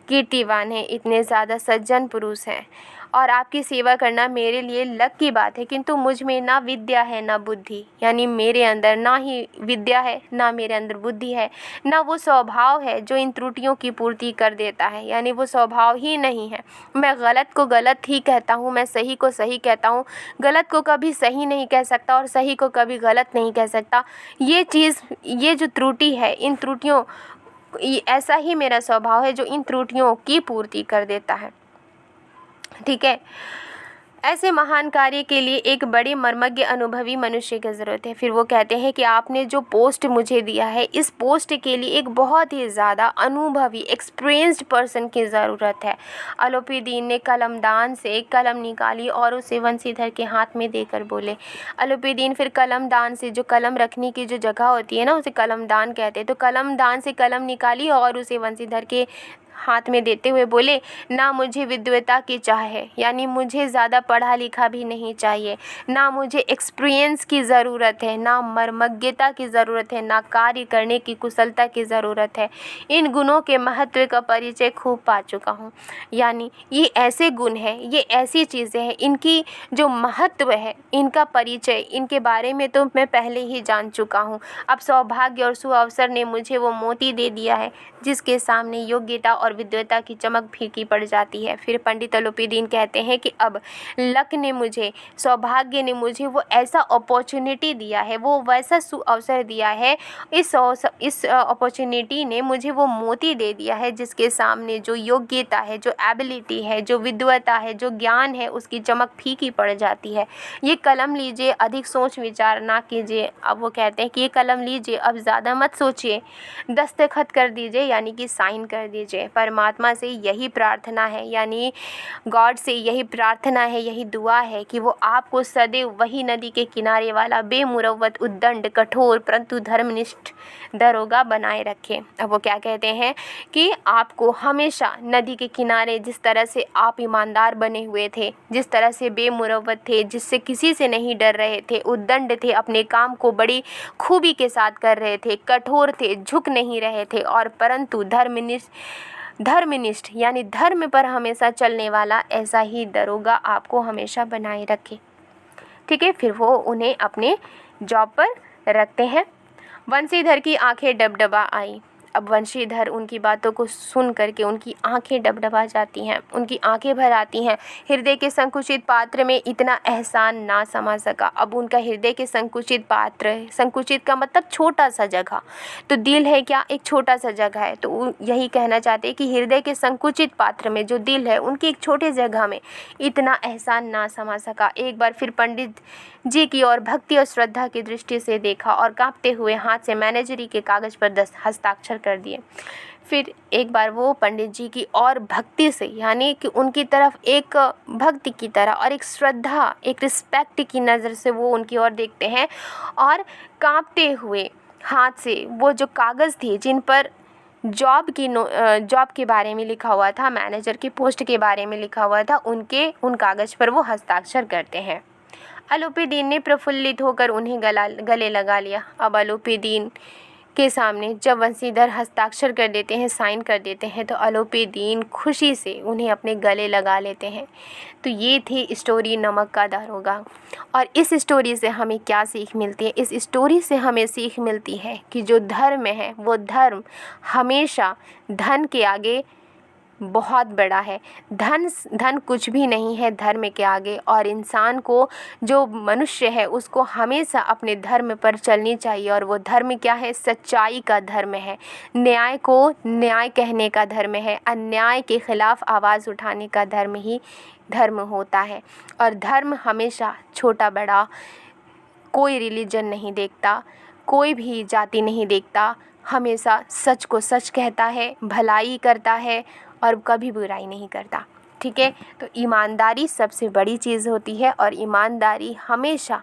कीर्तिवान हैं, इतने ज़्यादा सज्जन पुरुष हैं और आपकी सेवा करना मेरे लिए लक की बात है। किंतु मुझ में ना विद्या है ना बुद्धि, यानी मेरे अंदर ना ही विद्या है, ना मेरे अंदर बुद्धि है, ना वो स्वभाव है जो इन त्रुटियों की पूर्ति कर देता है, यानी वो स्वभाव ही नहीं है। मैं गलत को गलत ही कहता हूँ, मैं सही को सही कहता हूँ, गलत को कभी सही नहीं कह सकता और सही को कभी गलत नहीं कह सकता। ये जो त्रुटि है, इन त्रुटियों ऐसा ही मेरा स्वभाव है जो इन त्रुटियों की पूर्ति कर देता है। ठीक है, ऐसे महान कार्य के लिए एक बड़े मर्मज्ञ अनुभवी मनुष्य की ज़रूरत है। फिर वो कहते हैं कि आपने जो पोस्ट मुझे दिया है, इस पोस्ट के लिए एक बहुत ही ज़्यादा अनुभवी एक्सपीरियंस्ड पर्सन की ज़रूरत है। अलोपीदीन ने कलमदान से एक कलम निकाली और उसे वंशीधर के हाथ में देकर बोले। अलोपीदीन फिर कलमदान से, जो कलम रखने की जो जगह होती है ना, उसे कलमदान कहते हैं, तो कलमदान से कलम निकाली और उसे वंशीधर के हाथ में देते हुए बोले, ना मुझे विद्वता की चाह है, यानी मुझे ज़्यादा पढ़ा लिखा भी नहीं चाहिए, ना मुझे एक्सपीरियंस की ज़रूरत है, ना मर्मज्ञता की ज़रूरत है, ना कार्य करने की कुशलता की ज़रूरत है। इन गुणों के महत्व का परिचय खूब पा चुका हूँ। यानी ये ऐसे गुण हैं, ये ऐसी चीज़ें हैं, इनकी जो महत्व है, इनका परिचय, इनके बारे में तो मैं पहले ही जान चुका हूँ। अब सौभाग्य और सुअवसर ने मुझे वो मोती दे दिया है जिसके सामने योग्यता और विद्वता की चमक फीकी पड़ जाती है। फिर पंडित अलोपीदीन कहते हैं कि अब लक ने मुझे, सौभाग्य ने मुझे वो ऐसा अपॉर्चुनिटी दिया है, वो वैसा सुअवसर दिया है, इस अपॉर्चुनिटी ने मुझे वो मोती दे दिया है जिसके सामने जो योग्यता है, जो एबिलिटी है, जो विद्वता है, जो ज्ञान है, उसकी चमक फीकी पड़ जाती है। ये कलम लीजिए, अधिक सोच विचार ना कीजिए। अब वो कहते हैं कि ये कलम लीजिए, अब ज़्यादा मत सोचिए, दस्तखत कर दीजिए, यानी कि साइन कर दीजिए। परमात्मा से यही प्रार्थना है, यानी गॉड से यही प्रार्थना है, यही दुआ है कि वो आपको सदैव वही नदी के किनारे वाला बेमुरव्वत, उद्दंड, कठोर परंतु धर्मनिष्ठ दरोगा बनाए रखे। अब वो क्या कहते हैं कि आपको हमेशा नदी के किनारे, जिस तरह से आप ईमानदार बने हुए थे, जिस तरह से बेमुरव्वत थे, जिससे किसी से नहीं डर रहे थे, उद्दंड थे, अपने काम को बड़ी खूबी के साथ कर रहे थे, कठोर थे, झुक नहीं रहे थे, और परंतु धर्मनिष्ठ यानी धर्म पर हमेशा चलने वाला, ऐसा ही दरोगा आपको हमेशा बनाए रखे। ठीक है, फिर वो उन्हें अपने जॉब पर रखते हैं। वंशीधर की आंखें डबडबा आई। अब वंशीधर उनकी बातों को सुन करके उनकी आंखें डबडबा जाती हैं, उनकी आंखें भर आती हैं। हृदय के संकुचित पात्र में इतना एहसान ना समा सका। अब उनका हृदय के संकुचित पात्र, संकुचित का मतलब छोटा सा जगह, तो दिल है क्या, एक छोटा सा जगह है। तो यही कहना चाहते हैं कि हृदय के संकुचित पात्र में जो दिल है, उनकी एक छोटे जगह में इतना एहसान ना समा सका। एक बार फिर पंडित जी की ओर भक्ति और श्रद्धा की दृष्टि से देखा और कांपते हुए हाथ से मैनेजरी के कागज़ पर हस्ताक्षर कर दिए। फिर एक बार वो पंडित जी की और भक्ति से, यानी कि उनकी तरफ एक भक्ति की तरह और एक श्रद्धा, एक रिस्पेक्ट की नज़र से वो उनकी ओर देखते हैं और कांपते हुए हाथ से वो जो कागज़ थे जिन पर जॉब के बारे में लिखा हुआ था, मैनेजर की पोस्ट के बारे में लिखा हुआ था, उन कागज़ पर वो हस्ताक्षर करते हैं। अलोपीदीन ने प्रफुल्लित होकर उन्हें गले लगा लिया। अब अलोपीदीन के सामने जब वंशीधर हस्ताक्षर कर देते हैं, साइन कर देते हैं, तो अलोपीदीन खुशी से उन्हें अपने गले लगा लेते हैं। तो ये थी स्टोरी नमक का दारोगा। और इस स्टोरी से हमें क्या सीख मिलती है? इस स्टोरी से हमें सीख मिलती है कि जो धर्म है वो धर्म हमेशा धन के आगे बहुत बड़ा है। धन कुछ भी नहीं है धर्म के आगे। और इंसान को, जो मनुष्य है, उसको हमेशा अपने धर्म पर चलनी चाहिए। और वो धर्म क्या है? सच्चाई का धर्म है, न्याय को न्याय कहने का धर्म है, अन्याय के खिलाफ आवाज़ उठाने का धर्म ही धर्म होता है। और धर्म हमेशा छोटा बड़ा कोई रिलीजन नहीं देखता, कोई भी जाति नहीं देखता, हमेशा सच को सच कहता है, भलाई करता है और कभी बुराई नहीं करता। ठीक है, तो ईमानदारी सबसे बड़ी चीज़ होती है और ईमानदारी हमेशा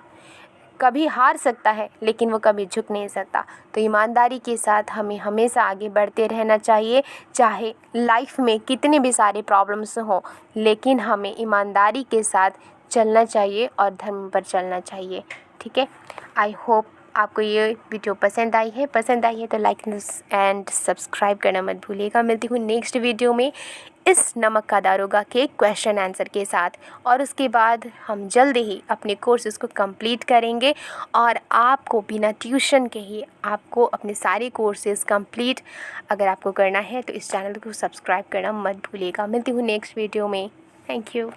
कभी हार सकता है लेकिन वो कभी झुक नहीं सकता। तो ईमानदारी के साथ हमें हमेशा आगे बढ़ते रहना चाहिए, चाहे लाइफ में कितने भी सारे प्रॉब्लम्स हों, लेकिन हमें ईमानदारी के साथ चलना चाहिए और धर्म पर चलना चाहिए। ठीक है, आई होप आपको ये वीडियो पसंद आई है तो लाइक एंड सब्सक्राइब करना मत भूलिएगा। मिलती हूँ नेक्स्ट वीडियो में इस नमक का दारोगा के क्वेश्चन आंसर के साथ, और उसके बाद हम जल्द ही अपने कोर्सेज़ को कंप्लीट करेंगे और आपको बिना ट्यूशन के ही आपको अपने सारे कोर्सेज़ कंप्लीट अगर आपको करना है तो इस चैनल को सब्सक्राइब करना मत भूलिएगा। मिलती हूँ नेक्स्ट वीडियो में। Thank you.